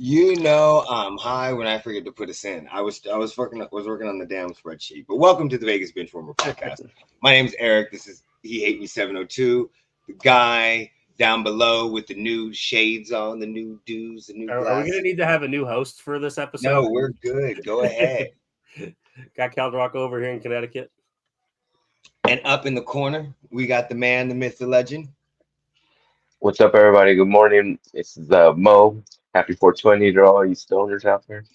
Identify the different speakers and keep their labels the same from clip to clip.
Speaker 1: I'm high when I forget to put us in. I was working on the damn spreadsheet. But welcome to the Vegas Benchwarmer podcast. My name's Eric. This is He Hate Me 702. The guy down below with the new shades on, the new dues, the new glasses.
Speaker 2: Are we going to need to have a new host for this episode?
Speaker 1: No, we're good. Go ahead.
Speaker 2: Got Cal Rock over here in Connecticut.
Speaker 1: And up in the corner, we got the man, the myth, the legend.
Speaker 3: What's up, everybody? Good morning. This is Mo. Happy 420 to all you stoners out there.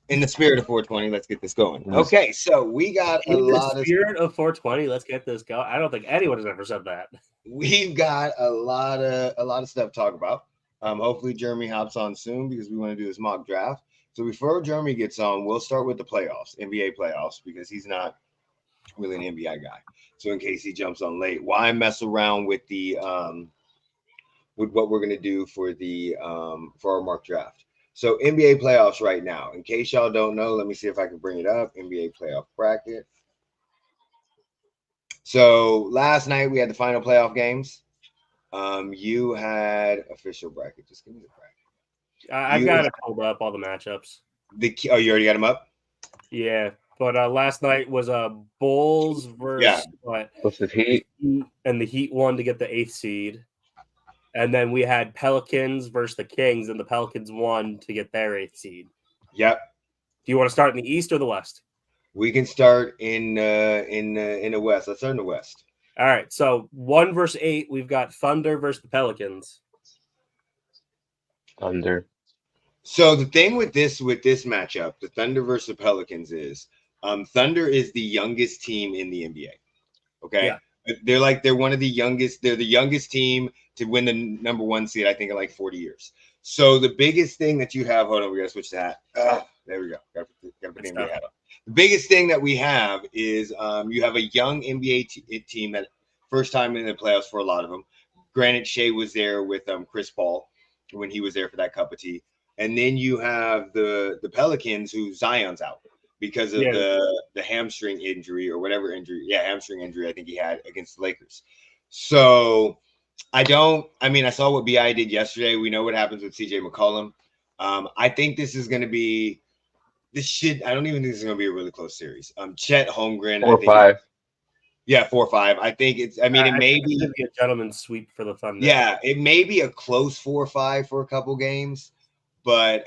Speaker 1: In the spirit of 420, let's get this going. Okay, so we got a lot of
Speaker 2: spirit of 420. Let's get this going. I don't think anyone has ever said that.
Speaker 1: We've got a lot of stuff to talk about. Hopefully Jeremy hops on soon because we want to do this mock draft. So before Jeremy gets on, we'll start with the playoffs, NBA playoffs, because he's not really an NBA guy. So in case he jumps on late, why mess around with the with what we're gonna do for the for our mock draft? So NBA playoffs right now. In case y'all don't know, let me see if I can bring it up. NBA playoff bracket. So last night we had the final playoff games. You had official bracket. Just give me the bracket.
Speaker 2: I've got it pulled up, all the matchups.
Speaker 1: You already got them up?
Speaker 2: Yeah, but last night was Bulls versus
Speaker 3: what's the Heat?
Speaker 2: And the Heat won to get the 8th seed. And then we had Pelicans versus the Kings, and the Pelicans won to get their 8th seed.
Speaker 1: Yep.
Speaker 2: Do you want to start in the East or the West?
Speaker 1: We can start in the West. Let's start in the West.
Speaker 2: All right. So 1 versus 8, we've got Thunder versus the Pelicans.
Speaker 3: Thunder.
Speaker 1: So the thing with this matchup, the Thunder versus the Pelicans, is Thunder is the youngest team in the NBA. Okay. Yeah. They're one of the youngest. They're the youngest team to win the number 1 seed, I think, in like 40 years. So the biggest thing that you have, hold on, we gotta switch that. There we go. Gotta put the NBA hat on. The biggest thing that we have is you have a young NBA team that first time in the playoffs for a lot of them. Granted, Shea was there with Chris Paul when he was there for that cup of tea. And then you have the Pelicans, who Zion's out because of the hamstring injury or whatever injury. Yeah, hamstring injury I think he had against the Lakers. So I saw what BI did yesterday. We know what happens with CJ McCollum. I think this is going to be I don't even think this is going to be a really close series. Chet Holmgren.
Speaker 3: 4-5.
Speaker 1: Yeah, 4-5. I think it may be
Speaker 2: a gentleman's sweep for the Thunder.
Speaker 1: Yeah, it may be a close 4-5 for a couple games, but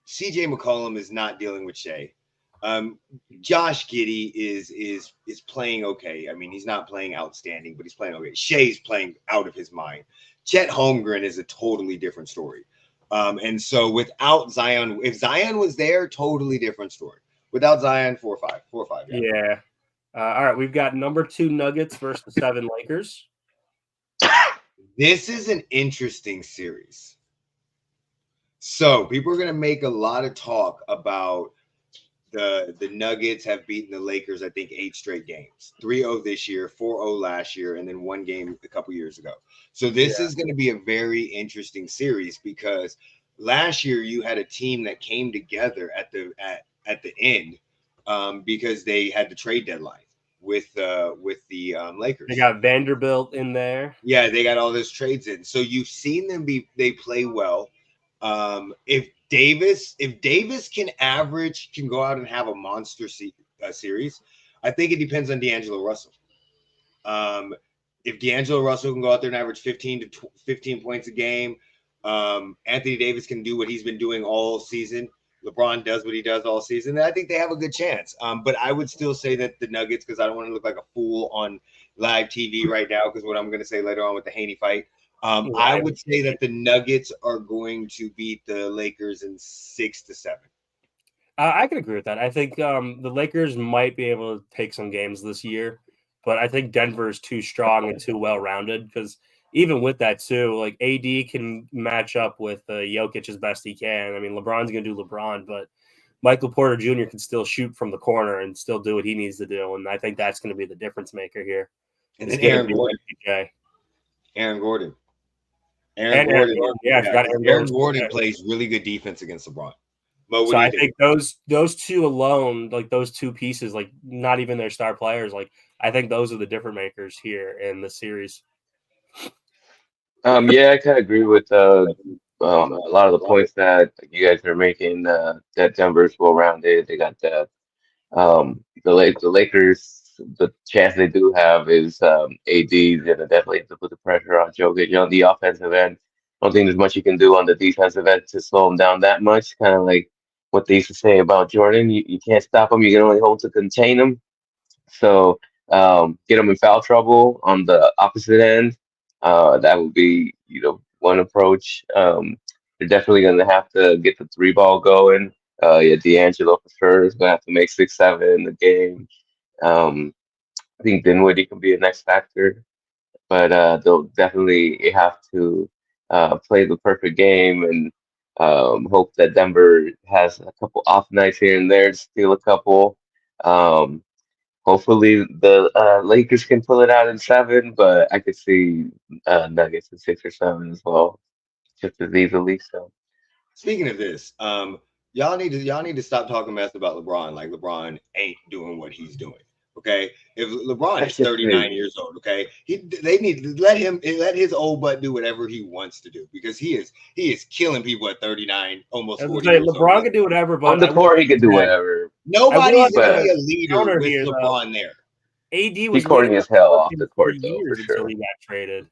Speaker 1: CJ McCollum is not dealing with Shea. Josh Giddey is playing okay. I mean, he's not playing outstanding, but he's playing okay. Shea's playing out of his mind. Chet Holmgren is a totally different story. And so without Zion, if Zion was there, totally different story. Without Zion, 4-5.
Speaker 2: Yeah. All right, we've got number 2 Nuggets versus the 7 Lakers.
Speaker 1: This is an interesting series. So people are going to make a lot of talk about the Nuggets have beaten the Lakers, I think, 8 straight games. 3-0 this year, 4-0 last year, and then 1 game a couple years ago. So this is going to be a very interesting series because last year you had a team that came together at the end because they had the trade deadline with the Lakers.
Speaker 2: They got Vanderbilt in there.
Speaker 1: Yeah, they got all those trades in. So you've seen them they play well. If Davis can go out and have a monster series, I think it depends on D'Angelo Russell. If D'Angelo Russell can go out there and average 15 points a game, Anthony Davis can do what he's been doing all season. LeBron does what he does all season. I think they have a good chance. But I would still say that the Nuggets, because I don't want to look like a fool on live TV right now, because what I'm going to say later on with the Haney fight. I would say that the Nuggets are going to beat the Lakers in 6-7.
Speaker 2: I can agree with that. I think the Lakers might be able to take some games this year, but I think Denver is too strong and too well-rounded because even with that too, like AD can match up with Jokic as best he can. I mean, LeBron's going to do LeBron, but Michael Porter Jr. can still shoot from the corner and still do what he needs to do, and I think that's going to be the difference maker here.
Speaker 1: And then Aaron Gordon. Aaron Gordon plays really good defense against LeBron.
Speaker 2: So I think those two alone, like those two pieces, like not even their star players, like I think those are the difference makers here in the series.
Speaker 3: Yeah, I kind of agree with A lot of the points that you guys are making, that Denver's well-rounded. They got the Lakers. The chance they do have is AD's gonna definitely have to put the pressure on Jokic on the offensive end. I don't think there's much you can do on the defensive end to slow him down that much. Kind of like what they used to say about Jordan. You can't stop him. You can only hold to contain him. So get them in foul trouble on the opposite end. That would be, one approach. They're definitely going to have to get the three ball going. Yeah, D'Angelo for sure is going to have to make 6-7 in the game. I think Dinwiddie can be a next factor, but they'll definitely have to play the perfect game and hope that Denver has a couple off nights here and there to steal a couple. Um, Hopefully the Lakers can pull it out in 7, but I could see Nuggets in 6 or 7 as well, just as easily. So
Speaker 1: Speaking of this, y'all need to stop talking mess about LeBron. Like LeBron ain't doing what he's doing. Okay, if LeBron
Speaker 3: that's
Speaker 1: is
Speaker 3: just
Speaker 1: 39 years old, okay, they need to let his old butt do whatever he wants to do because he is killing people at 39, almost
Speaker 2: I was
Speaker 1: 40
Speaker 2: gonna say
Speaker 1: years old.
Speaker 2: LeBron can do whatever, but
Speaker 3: on the court. He can do whatever.
Speaker 1: Nobody's
Speaker 2: will
Speaker 1: gonna
Speaker 3: have
Speaker 1: be
Speaker 3: a
Speaker 1: a leader
Speaker 2: counter
Speaker 1: with
Speaker 2: here, though.
Speaker 1: LeBron there.
Speaker 2: AD
Speaker 3: He
Speaker 2: was
Speaker 3: corny
Speaker 2: leading
Speaker 3: as hell
Speaker 2: the
Speaker 3: off the
Speaker 2: Pelicans for
Speaker 3: court, though, for
Speaker 2: years until
Speaker 3: sure.
Speaker 2: he got traded.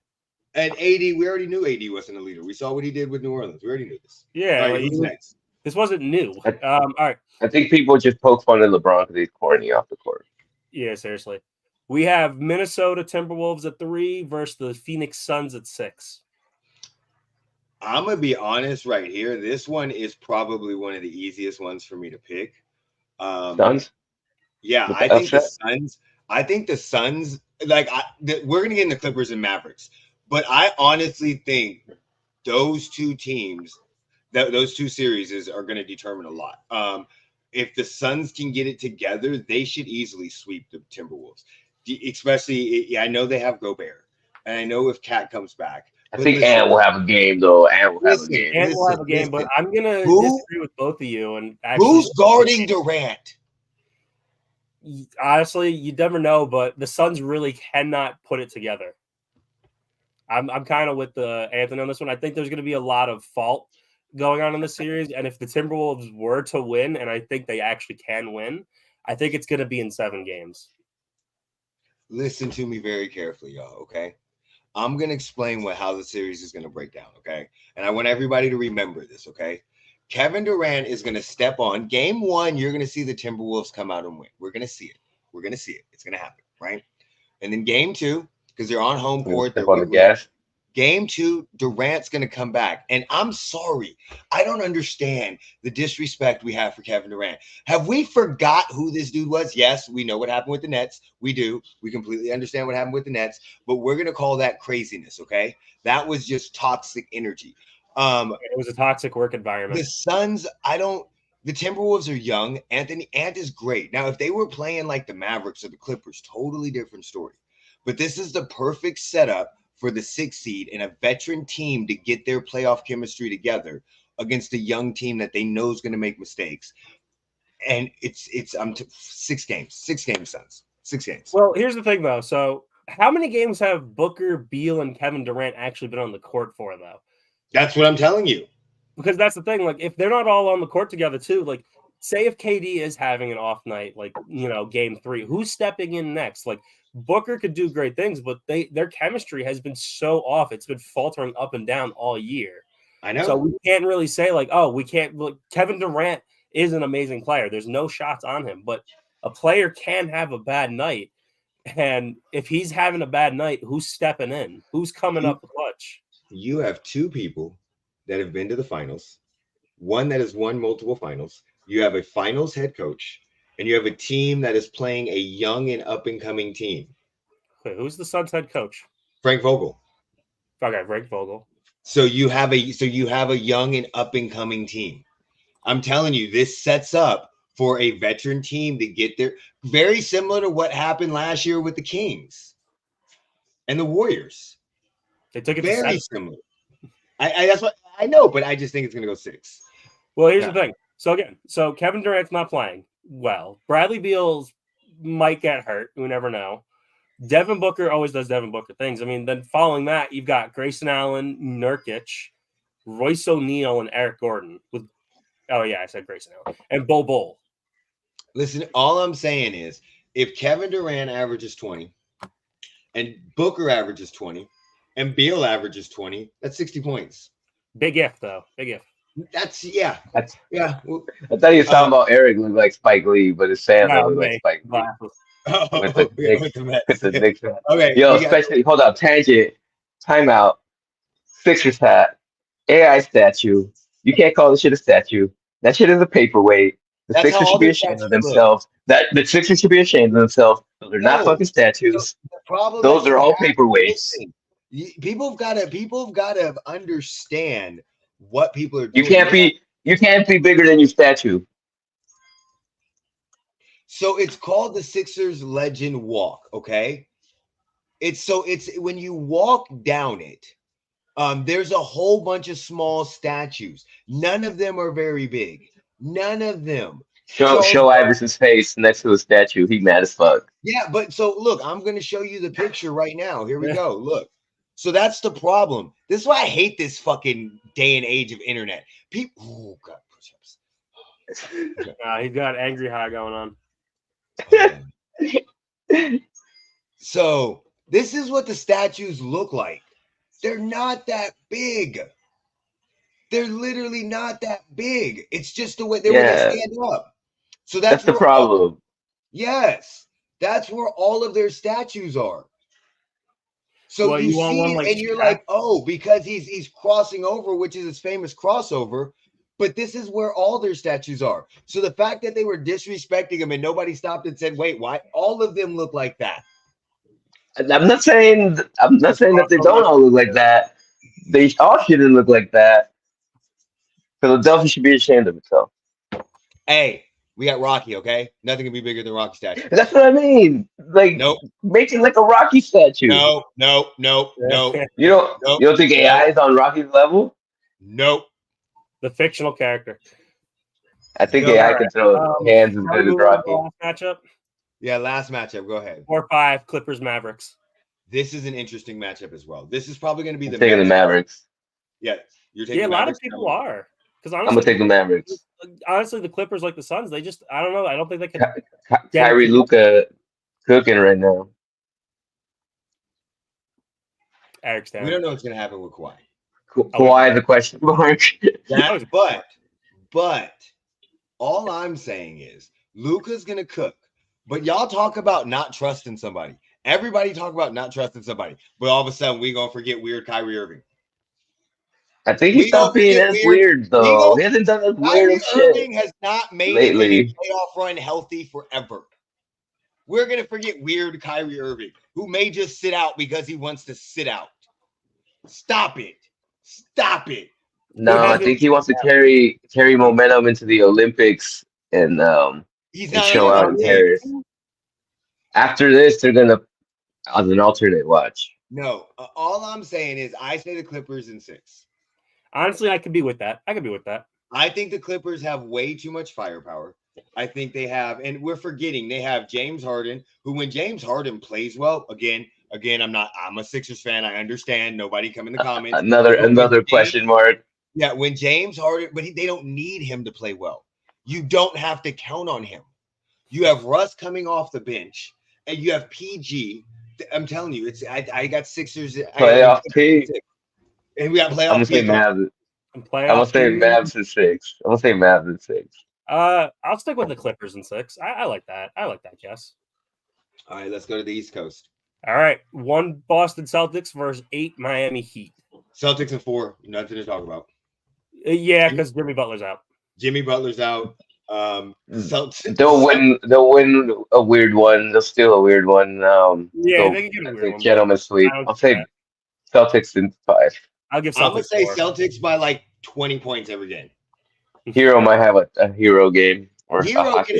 Speaker 1: And AD, we already knew AD wasn't a leader. We saw what he did with New Orleans. We already knew this.
Speaker 2: Yeah,
Speaker 1: All right,
Speaker 2: like,
Speaker 1: who's next?
Speaker 2: this wasn't new.
Speaker 3: I,
Speaker 2: All right.
Speaker 3: I think people just poke fun at LeBron because he's corny off the court.
Speaker 2: Yeah, seriously. We have Minnesota Timberwolves at 3 versus the Phoenix Suns at 6.
Speaker 1: I'm gonna be honest right here. This one is probably one of the easiest ones for me to pick.
Speaker 3: Suns
Speaker 1: Yeah,
Speaker 3: with
Speaker 1: I
Speaker 3: the
Speaker 1: think the
Speaker 3: upset.
Speaker 1: Suns. I think the Suns. Like, we're gonna get into Clippers and Mavericks, but I honestly think those two teams, those two series are going to determine a lot. If the Suns can get it together, they should easily sweep the Timberwolves. Especially, I know they have Gobert, and I know if Cat comes back.
Speaker 3: I
Speaker 1: But
Speaker 3: think Ant will have a game though. Ant will have a game.
Speaker 2: And we'll have a game, but I'm gonna disagree with both of you. And actually,
Speaker 1: who's guarding Durant?
Speaker 2: Honestly, you never know, but the Suns really cannot put it together. I'm kind of with the Anthony on this one. I think there's going to be a lot of fault going on in the series, and if the Timberwolves were to win, and I think they actually can win, I think it's going to be in 7 games.
Speaker 1: Listen to me very carefully, y'all. Okay, I'm going to explain how the series is going to break down. Okay, and I want everybody to remember this. Okay. Kevin Durant is going to step on game 1. You're going to see the Timberwolves come out and win. We're going to see it. We're going to see it. It's going to happen, right? And then game 2, because they're on home court.
Speaker 3: Step on the gas.
Speaker 1: Game 2, Durant's going to come back. And I'm sorry. I don't understand the disrespect we have for Kevin Durant. Have we forgot who this dude was? Yes, we know what happened with the Nets. We do. We completely understand what happened with the Nets. But we're going to call that craziness, okay? That was just toxic energy.
Speaker 2: It was a toxic work environment.
Speaker 1: The Suns, the Timberwolves are young. Ant is great. Now, if they were playing like the Mavericks or the Clippers, totally different story. But this is the perfect setup for the 6th seed and a veteran team to get their playoff chemistry together against a young team that they know is going to make mistakes. And it's 6 games, Suns, 6 games.
Speaker 2: Well, here's the thing though. So how many games have Booker, Beal, and Kevin Durant actually been on the court for though?
Speaker 1: That's what I'm telling you.
Speaker 2: Because that's the thing. Like, if they're not all on the court together too, like, say if KD is having an off night, like, game 3, who's stepping in next? Like, Booker could do great things, but their chemistry has been so off. It's been faltering up and down all year.
Speaker 1: I know.
Speaker 2: So we can't really say like, oh, we can't. Look, Kevin Durant is an amazing player. There's no shots on him, but a player can have a bad night. And if he's having a bad night, who's stepping in? Who's coming up the clutch?
Speaker 1: You have 2 people that have been to the finals, one that has won multiple finals. You have a finals head coach, and you have a team that is playing a young and up-and-coming team.
Speaker 2: Wait, who's the Suns head coach?
Speaker 1: Frank Vogel.
Speaker 2: Okay, Frank Vogel.
Speaker 1: So you have a young and up-and-coming team. I'm telling you, this sets up for a veteran team to get there. Very similar to what happened last year with the Kings and the Warriors.
Speaker 2: They took it
Speaker 1: very similar. That's what I know, but I just think it's going to go 6.
Speaker 2: Well, here's the thing. So Kevin Durant's not playing well. Bradley Beal might get hurt. We never know. Devin Booker always does Devin Booker things. I mean, then following that, you've got Grayson Allen, Nurkic, Royce O'Neal and Eric Gordon. I said Grayson Allen. And Bol Bol.
Speaker 1: Listen, all I'm saying is if Kevin Durant averages 20 and Booker averages 20 and Beal averages 20, that's 60 points.
Speaker 2: Big if, though. Big if.
Speaker 1: That's
Speaker 3: yeah.
Speaker 1: Well,
Speaker 3: I thought you were talking about Eric looked like Spike Lee, but his Sandler looked like Spike Lee. With the Knicks.
Speaker 1: Okay.
Speaker 3: Yo, especially hold up, tangent, timeout, Sixers hat, AI statue. You can't call this shit a statue. That shit is a paperweight. The Sixers should be ashamed of themselves. The Sixers should be ashamed of themselves. Those are not fucking statues. Those are all paperweights.
Speaker 1: People have got to understand what people are doing.
Speaker 3: You can't be bigger than your statue.
Speaker 1: So it's called the Sixers Legend Walk, okay? It's when you walk down it, there's a whole bunch of small statues. None of them are very big. None of them.
Speaker 3: Show Iverson's face next to a statue. He mad as fuck.
Speaker 1: Yeah, but so look, I'm going to show you the picture right now. Here we go. Look. So that's the problem. This is why I hate this fucking day and age of internet. People, oh God, push-ups.
Speaker 2: He's got angry high going on.
Speaker 1: So this is what the statues look like. They're not that big. They're literally not that big. It's just the way they stand up. So that's
Speaker 3: the problem.
Speaker 1: Yes, that's where all of their statues are. So you see it and you're like, oh, because he's crossing over, which is his famous crossover. But this is where all their statues are. So the fact that they were disrespecting him and nobody stopped and said, wait, why? All of them look like that.
Speaker 3: I'm not saying that they don't all look like that. They all shouldn't look like that. Philadelphia should be ashamed of itself.
Speaker 1: Hey, we got Rocky, okay? Nothing can be bigger than Rocky statue.
Speaker 3: That's what I mean. Like, make it like a Rocky statue.
Speaker 1: No.
Speaker 3: You don't think AI is on Rocky's level?
Speaker 1: Nope.
Speaker 2: The fictional character.
Speaker 3: I think AI can throw hands as good as Rocky.
Speaker 2: Last matchup?
Speaker 1: Yeah, last matchup. Go ahead.
Speaker 2: 4-5 Clippers Mavericks.
Speaker 1: This is an interesting matchup as well. This is probably going to be
Speaker 3: the Mavericks.
Speaker 1: Yeah, you're taking.
Speaker 2: Yeah, a lot of people are. Because
Speaker 3: I'm gonna take the Mavericks.
Speaker 2: Honestly, the Clippers, like the Suns, I don't know. I don't think they can.
Speaker 3: Kyrie, Luka cooking right now.
Speaker 2: Eric's down.
Speaker 1: We don't know what's going to happen with Kawhi.
Speaker 3: Kawhi is a question mark.
Speaker 1: But all I'm saying is Luka's going to cook. But y'all talk about not trusting somebody. Everybody talk about not trusting somebody. But all of a sudden, we going to forget weird Kyrie Irving.
Speaker 3: I think he stopped being as weird, though. He hasn't done as weird shit. Kyrie Irving
Speaker 1: has not made it in a playoff run healthy forever. We're going to forget weird Kyrie Irving, who may just sit out because he wants to sit out. Stop it.
Speaker 3: No, I think he wants to carry momentum into the Olympics and show out in Paris. After this, they're going to, as an alternate watch.
Speaker 1: No, all I'm saying is I say the Clippers in 6.
Speaker 2: Honestly, I could be with that.
Speaker 1: I think the Clippers have way too much firepower. I think they have, and we're forgetting they have James Harden, who when James Harden plays well, again, I'm a Sixers fan. I understand. Nobody come in the comments.
Speaker 3: Another question mark.
Speaker 1: Yeah, when James Harden, but they don't need him to play well. You don't have to count on him. You have Russ coming off the bench, and you have PG. I'm telling you, I got Sixers
Speaker 3: playoff P.
Speaker 1: And we got playoff.
Speaker 3: I'm gonna say Mavs. I'm gonna say Mavs in 6.
Speaker 2: I'll stick with the Clippers in 6. I like that. Jess.
Speaker 1: All right, let's go to the East Coast.
Speaker 2: All right, 1 Boston Celtics versus 8 Miami Heat.
Speaker 1: Celtics in 4. Nothing to talk about.
Speaker 2: Yeah, because Jimmy Butler's out.
Speaker 1: Celtics.
Speaker 3: They'll win a weird one. They'll steal a weird one.
Speaker 2: They can get a weird one.
Speaker 3: Gentleman sweep. I'll say Celtics in 5.
Speaker 2: I'll give Celtics.
Speaker 1: I'm gonna say
Speaker 2: 4.
Speaker 1: Celtics by like 20 points every game.
Speaker 3: Hero might have a hero game.
Speaker 1: Hero can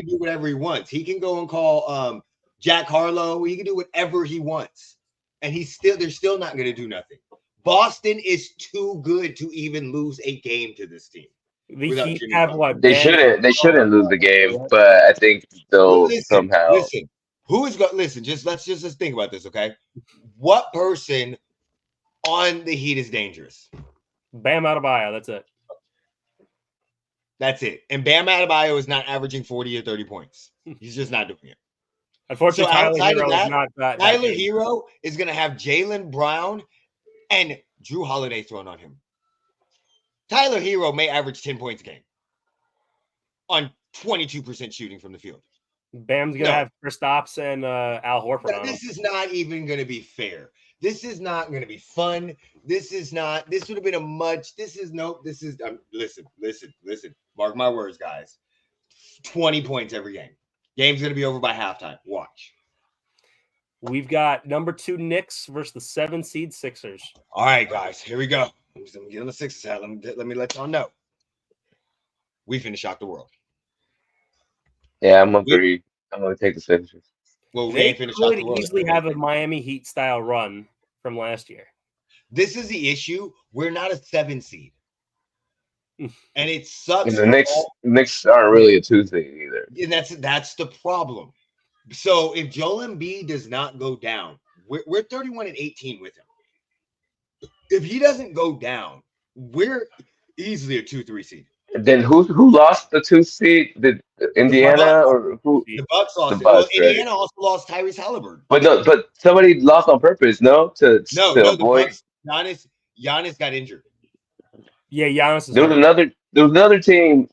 Speaker 1: do whatever he wants. He can go and call Jack Harlow. He can do whatever he wants, and they're still not going to do nothing. Boston is too good to even lose a game to this team.
Speaker 2: The Heat have what?
Speaker 3: They shouldn't lose the game, but I think they'll somehow.
Speaker 1: Listen, let's just think about this, okay? What person on the Heat is dangerous?
Speaker 2: Bam Adebayo. That's it.
Speaker 1: That's it. And Bam Adebayo is not averaging 40 or 30 points. He's just not doing it.
Speaker 2: Unfortunately,
Speaker 1: So
Speaker 2: Tyler
Speaker 1: outside
Speaker 2: Hero
Speaker 1: of that,
Speaker 2: is not that.
Speaker 1: Tyler Hero is going to have Jaylen Brown and Drew Holiday thrown on him. Tyler Hero may average 10 points a game on 22% shooting from the field.
Speaker 2: Bam's going to have Kristaps and Al Horford on him.
Speaker 1: This is not even going to be fair. This is not going to be fun. This would have been listen. Mark my words, guys. 20 points every game. Game's going to be over by halftime. Watch.
Speaker 2: We've got number 2 Knicks versus the 7 seed Sixers.
Speaker 1: All right, guys, here we go. I'm getting the Sixers hat. Let me let y'all know. We finna shock the world.
Speaker 3: Yeah, I'm going to take the Sixers.
Speaker 1: Well,
Speaker 2: they could easily have a Miami Heat style run from last year.
Speaker 1: This is the issue. We're not a 7 seed. And it sucks.
Speaker 3: And the Knicks aren't really a 2 seed either.
Speaker 1: And that's the problem. So if Joel Embiid does not go down, we're 31-18 with him. If he doesn't go down, we're easily a 2-3 seed.
Speaker 3: Then who lost the 2 seed? Did Indiana or who?
Speaker 1: The Bucks lost. Indiana also lost Tyrese Halliburton.
Speaker 3: But somebody lost on purpose, no? To avoid.
Speaker 1: Giannis got injured.
Speaker 2: Yeah, Giannis.
Speaker 3: There was another team.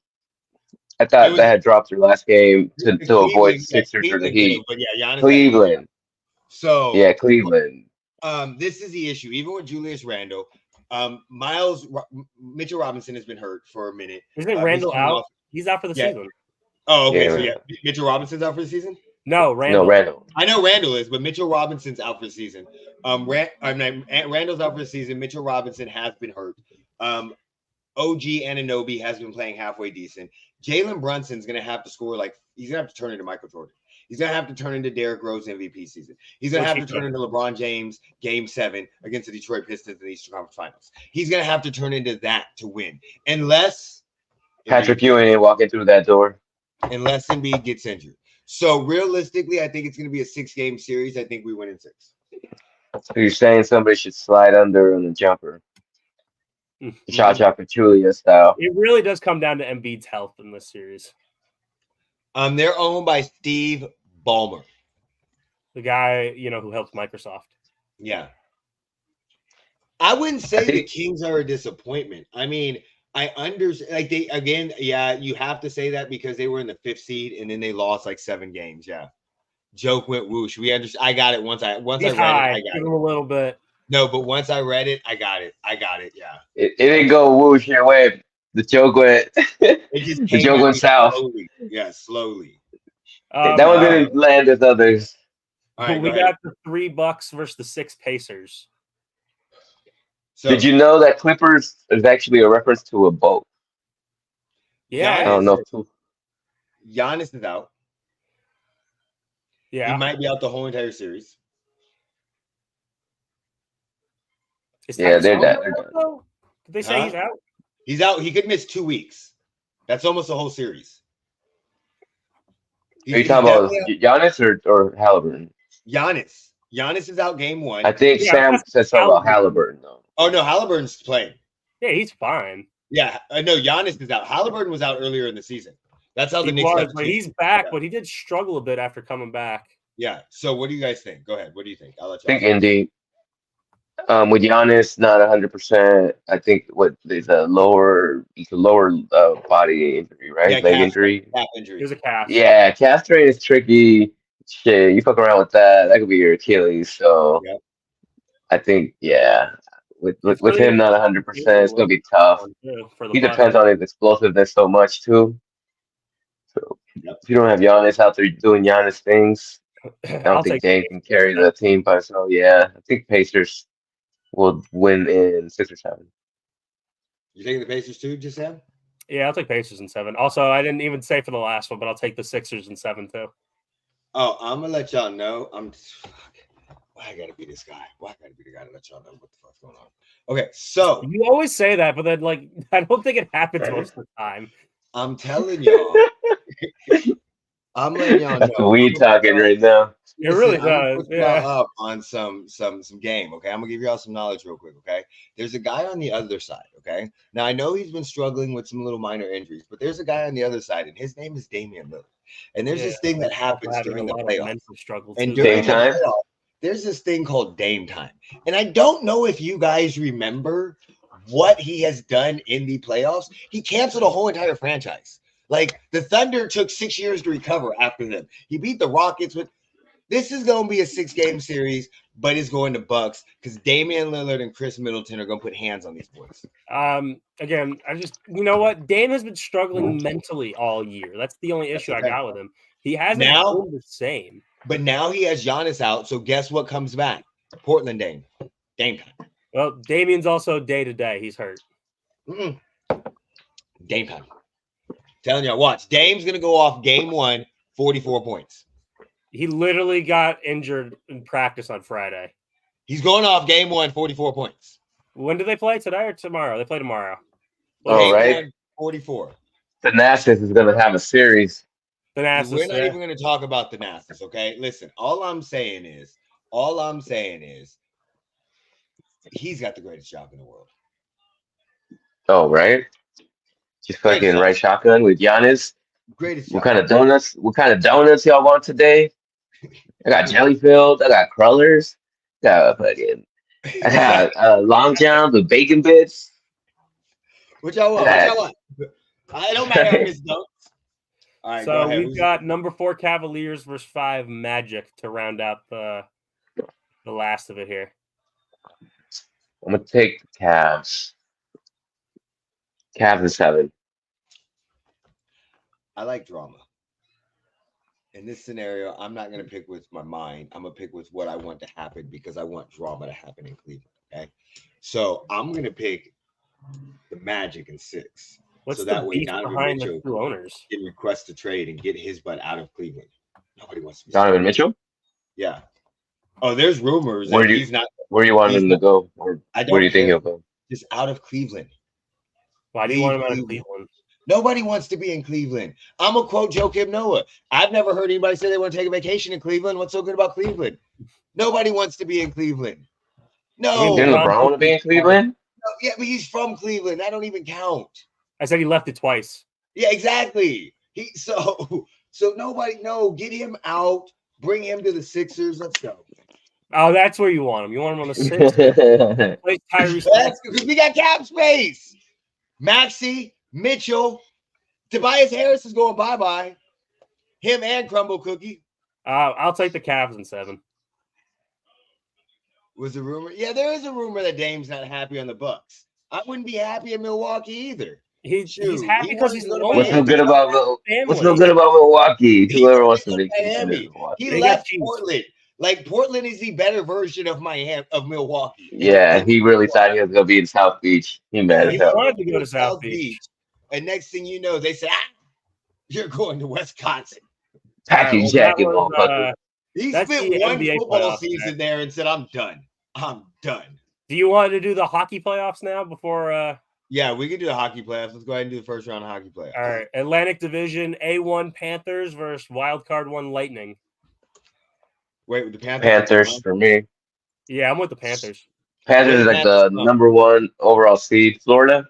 Speaker 3: I thought that had dropped their last game to avoid the Sixers or the Heat.
Speaker 1: But yeah, Giannis.
Speaker 3: Cleveland.
Speaker 1: So
Speaker 3: yeah, Cleveland.
Speaker 1: This is the issue. Even with Julius Randle, Mitchell Robinson has been hurt for a minute.
Speaker 2: Isn't Randle out? He's out for the season.
Speaker 1: Oh, okay. So Mitchell Robinson's out for the season?
Speaker 2: No, Randle.
Speaker 3: No, Randle.
Speaker 1: I know Randle is, but Mitchell Robinson's out for the season. Randle's out for the season. Mitchell Robinson has been hurt. OG Anunoby has been playing halfway decent. Jalen Brunson's going to have to score he's going to have to turn into Michael Jordan. He's going to have to turn into Derrick Rose MVP season. He's going to have to turn into LeBron James Game 7 against the Detroit Pistons in the Eastern Conference Finals. He's going to have to turn into that to win. Unless
Speaker 3: Patrick Ewing ain't walking through that door.
Speaker 1: Unless Embiid gets injured. So realistically, I think it's going to be a 6-game series. I think we win in 6.
Speaker 3: So you're saying somebody should slide under on the jumper. Cha-Cha Pachulia style.
Speaker 2: It really does come down to Embiid's health in this series.
Speaker 1: They're owned by Steve Ballmer.
Speaker 2: The guy, who helped Microsoft.
Speaker 1: Yeah. I wouldn't say the Kings are a disappointment. I mean, I understand. You have to say that because they were in the 5th seed and then they lost 7 games. Yeah. Joke went whoosh. We understand. I got it once I read it. I got it
Speaker 2: a little bit.
Speaker 1: No, but once I read it, I got it. Yeah.
Speaker 3: It didn't go whoosh your way. The joke went. The joke went south.
Speaker 1: Slowly. Yeah, slowly.
Speaker 3: That one didn't land as others.
Speaker 2: All right, we got the $3 versus the 6 Pacers.
Speaker 3: So, did you know that Clippers is actually a reference to a boat?
Speaker 2: Yeah,
Speaker 3: I don't know.
Speaker 1: Giannis is out.
Speaker 2: Yeah,
Speaker 1: he might be out the whole entire series.
Speaker 3: They're done.
Speaker 2: Did they say he's out?
Speaker 1: He's out. He could miss 2 weeks. That's almost the whole series.
Speaker 3: Are you talking about Giannis or Halliburton?
Speaker 1: Giannis. Giannis is out game 1.
Speaker 3: I think Sam said something about Halliburton, though.
Speaker 1: Oh, no, Halliburton's playing.
Speaker 2: Yeah, he's fine.
Speaker 1: Yeah, no, Giannis is out. Halliburton was out earlier in the season. That's how the Knicks
Speaker 2: was, but he's back, but he did struggle a bit after coming back.
Speaker 1: Yeah. So what do you guys think? Go ahead. What do you think? I'll let you.
Speaker 3: I think Indy. With Giannis, not 100%. I think there's a lower body injury, right?
Speaker 1: Yeah,
Speaker 3: leg injury.
Speaker 1: Calf injury.
Speaker 2: There's a calf.
Speaker 3: Yeah, calf strain is tricky. Shit, you fuck around with that. That could be your Achilles. So I think, with him not 100%, it's gonna be tough. He depends on his explosiveness so much too. So if you don't have Giannis out there doing Giannis things, I don't think Dame can carry the team by himself. Yeah, I think Pacers will win in 6 or 7.
Speaker 1: You taking the Pacers too, just Sam?
Speaker 2: Yeah, I'll take Pacers in 7. Also, I didn't even say for the last one, but I'll take the Sixers in 7 too.
Speaker 1: Oh, I'm gonna let y'all know. Why I gotta be this guy? Why I gotta be the guy to let y'all know what the fuck's going on? Okay, so
Speaker 2: you always say that, but then I don't think it happens most of the time.
Speaker 1: I'm telling y'all. I'm letting y'all know.
Speaker 3: That's the weed talking right now.
Speaker 2: It really
Speaker 1: I'm gonna
Speaker 2: does.
Speaker 1: put
Speaker 2: Yeah.
Speaker 1: y'all up on some game. Okay, I'm gonna give y'all some knowledge real quick. Okay, there's a guy on the other side. Okay, now I know he's been struggling with some little minor injuries, but there's a guy on the other side, and his name is Damian Lillard. And there's this thing that happens
Speaker 2: having
Speaker 1: during
Speaker 2: a
Speaker 1: the
Speaker 2: lot of
Speaker 1: playoffs.
Speaker 2: mental struggle
Speaker 1: And
Speaker 2: too.
Speaker 1: during
Speaker 3: Dame
Speaker 1: the
Speaker 3: time?
Speaker 1: playoffs, there's this thing called Dame time. And I don't know if you guys remember what he has done in the playoffs. He canceled a whole entire franchise. Like the Thunder took 6 years to recover after them. He beat the Rockets with. This is going to be a 6-game series, but it's going to Bucks because Damian Lillard and Chris Middleton are going to put hands on these boys.
Speaker 2: Again, you know what? Dame has been struggling mentally all year. That's the only issue I got with him. He hasn't been the same.
Speaker 1: But now he has Giannis out, so guess what comes back? Portland Dame. Dame time.
Speaker 2: Well, Damian's also day-to-day. He's hurt.
Speaker 1: Dame time. Telling y'all, watch. Dame's going to go off game 1, 44 points.
Speaker 2: He literally got injured in practice on Friday.
Speaker 1: He's going off game 1, 44 points.
Speaker 2: When do they play? Today or tomorrow? They play tomorrow.
Speaker 3: All right.
Speaker 1: 1, 44.
Speaker 3: Thanasis is going to have a series.
Speaker 1: We're not even going to talk about Thanasis, okay? Listen, all I'm saying is he's got the greatest job in the world.
Speaker 3: Oh, right. Just fucking right shotgun with Giannis.
Speaker 1: Greatest job.
Speaker 3: What kind of donuts y'all want today? I got jelly filled. I got crullers. I got long johns with bacon bits.
Speaker 1: What y'all want? I don't matter on this note. All right,
Speaker 2: so we've got number 4 Cavaliers versus 5 Magic to round out the last of it here.
Speaker 3: I'm gonna take the Cavs. Cavs is 7.
Speaker 1: I like drama. In this scenario, I'm not going to pick with my mind. I'm going to pick with what I want to happen because I want drama to happen in Cleveland. Okay. So I'm going to pick the Magic in 6.
Speaker 2: What's
Speaker 1: so
Speaker 2: the
Speaker 1: that way
Speaker 2: beef behind the 2 owners?
Speaker 1: Can request a trade and get his butt out of Cleveland. Nobody wants to be
Speaker 3: Donovan Mitchell?
Speaker 1: Yeah. Oh, there's rumors
Speaker 3: where
Speaker 1: that
Speaker 3: do
Speaker 1: he's not.
Speaker 3: Where do you want him to go? Where do you think he'll go?
Speaker 1: Just out of Cleveland.
Speaker 2: Why do you want him out of Cleveland?
Speaker 1: Nobody wants to be in Cleveland. I'm going to quote Joakim Noah. I've never heard anybody say they want to take a vacation in Cleveland. What's so good about Cleveland? Nobody wants to be in Cleveland. No.
Speaker 3: Didn't LeBron want to be in Cleveland?
Speaker 1: No, yeah, but he's from Cleveland. That don't even count.
Speaker 2: I said he left it twice.
Speaker 1: Yeah, exactly. So nobody, get him out. Bring him to the Sixers. Let's go.
Speaker 2: Oh, that's where you want him. You want him on the Sixers.
Speaker 1: Because we got cap space. Maxey, Mitchell, Tobias Harris is going bye-bye. Him and Crumble Cookie.
Speaker 2: I'll take the Cavs in 7.
Speaker 1: Was a rumor? Yeah, there is a rumor that Dame's not happy on the Bucks. I wouldn't be happy in Milwaukee either.
Speaker 2: He's happy because he's
Speaker 3: what's so good about Milwaukee? Whoever wants to
Speaker 1: Miami. He left Portland. Like Portland is the better version of Milwaukee.
Speaker 3: Yeah, he really thought he was gonna be in South Beach. He
Speaker 2: wanted to go to South Beach.
Speaker 1: And next thing you know, they said, you're going to Wisconsin.
Speaker 3: Pack your jacket, motherfucker.
Speaker 1: He spent one football season there and said, I'm done.
Speaker 2: Do you want to do the hockey playoffs now before
Speaker 1: Yeah, we can do the hockey playoffs. Let's go ahead and do the first round of hockey playoffs.
Speaker 2: All right. Atlantic Division, A1 Panthers versus Wildcard 1 Lightning.
Speaker 1: Wait, with the
Speaker 3: Panthers for me.
Speaker 2: Yeah, I'm with the Panthers.
Speaker 3: Panthers is like the number 1 overall seed. Florida.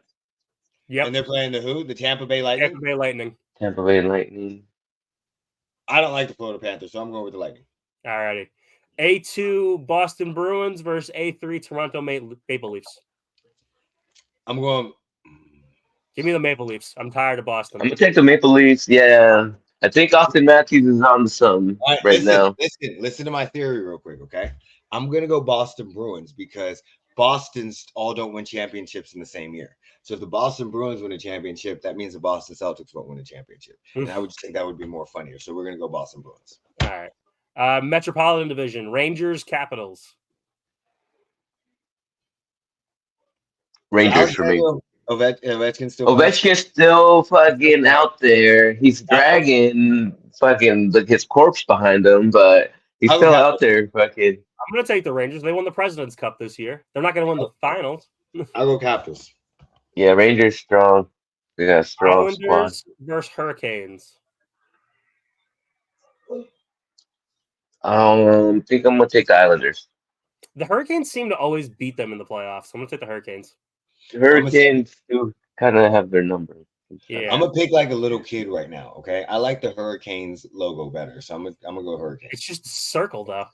Speaker 2: Yep.
Speaker 1: And they're playing the who? The Tampa Bay Lightning?
Speaker 3: Tampa Bay Lightning.
Speaker 1: I don't like the Florida Panthers, so I'm going with the Lightning.
Speaker 2: All righty. A2 Boston Bruins versus A3 Toronto Maple Leafs.
Speaker 1: I'm going.
Speaker 2: Give me the Maple Leafs. I'm tired of Boston.
Speaker 3: I'm going to take the Maple Leafs. Yeah. I think Austin Matthews is on some now.
Speaker 1: Listen to my theory real quick, okay? I'm going to go Boston Bruins because Boston's all don't win championships in the same year. So if the Boston Bruins win a championship, that means the Boston Celtics won't win a championship. And I would just think that would be more funnier. So we're going to go Boston Bruins.
Speaker 2: All right. Metropolitan Division, Rangers, Capitals.
Speaker 3: Rangers for me.
Speaker 1: Ovechkin's
Speaker 3: still fucking out there. He's dragging fucking his corpse behind him, but he's still out there fucking.
Speaker 2: I'm going to take the Rangers. They won the President's Cup this year. They're not going to win the finals.
Speaker 1: I'll go Capitals.
Speaker 3: Yeah, Rangers strong. They got a strong
Speaker 2: Islanders versus Hurricanes.
Speaker 3: Think I'm gonna take the Islanders.
Speaker 2: The Hurricanes seem to always beat them in the playoffs. I'm gonna take the Hurricanes.
Speaker 3: The Hurricanes do kind of have their number.
Speaker 2: Yeah.
Speaker 1: I'm gonna pick like a little kid right now. Okay, I like the Hurricanes logo better, so I'm gonna go Hurricanes.
Speaker 2: It's just a circle, though.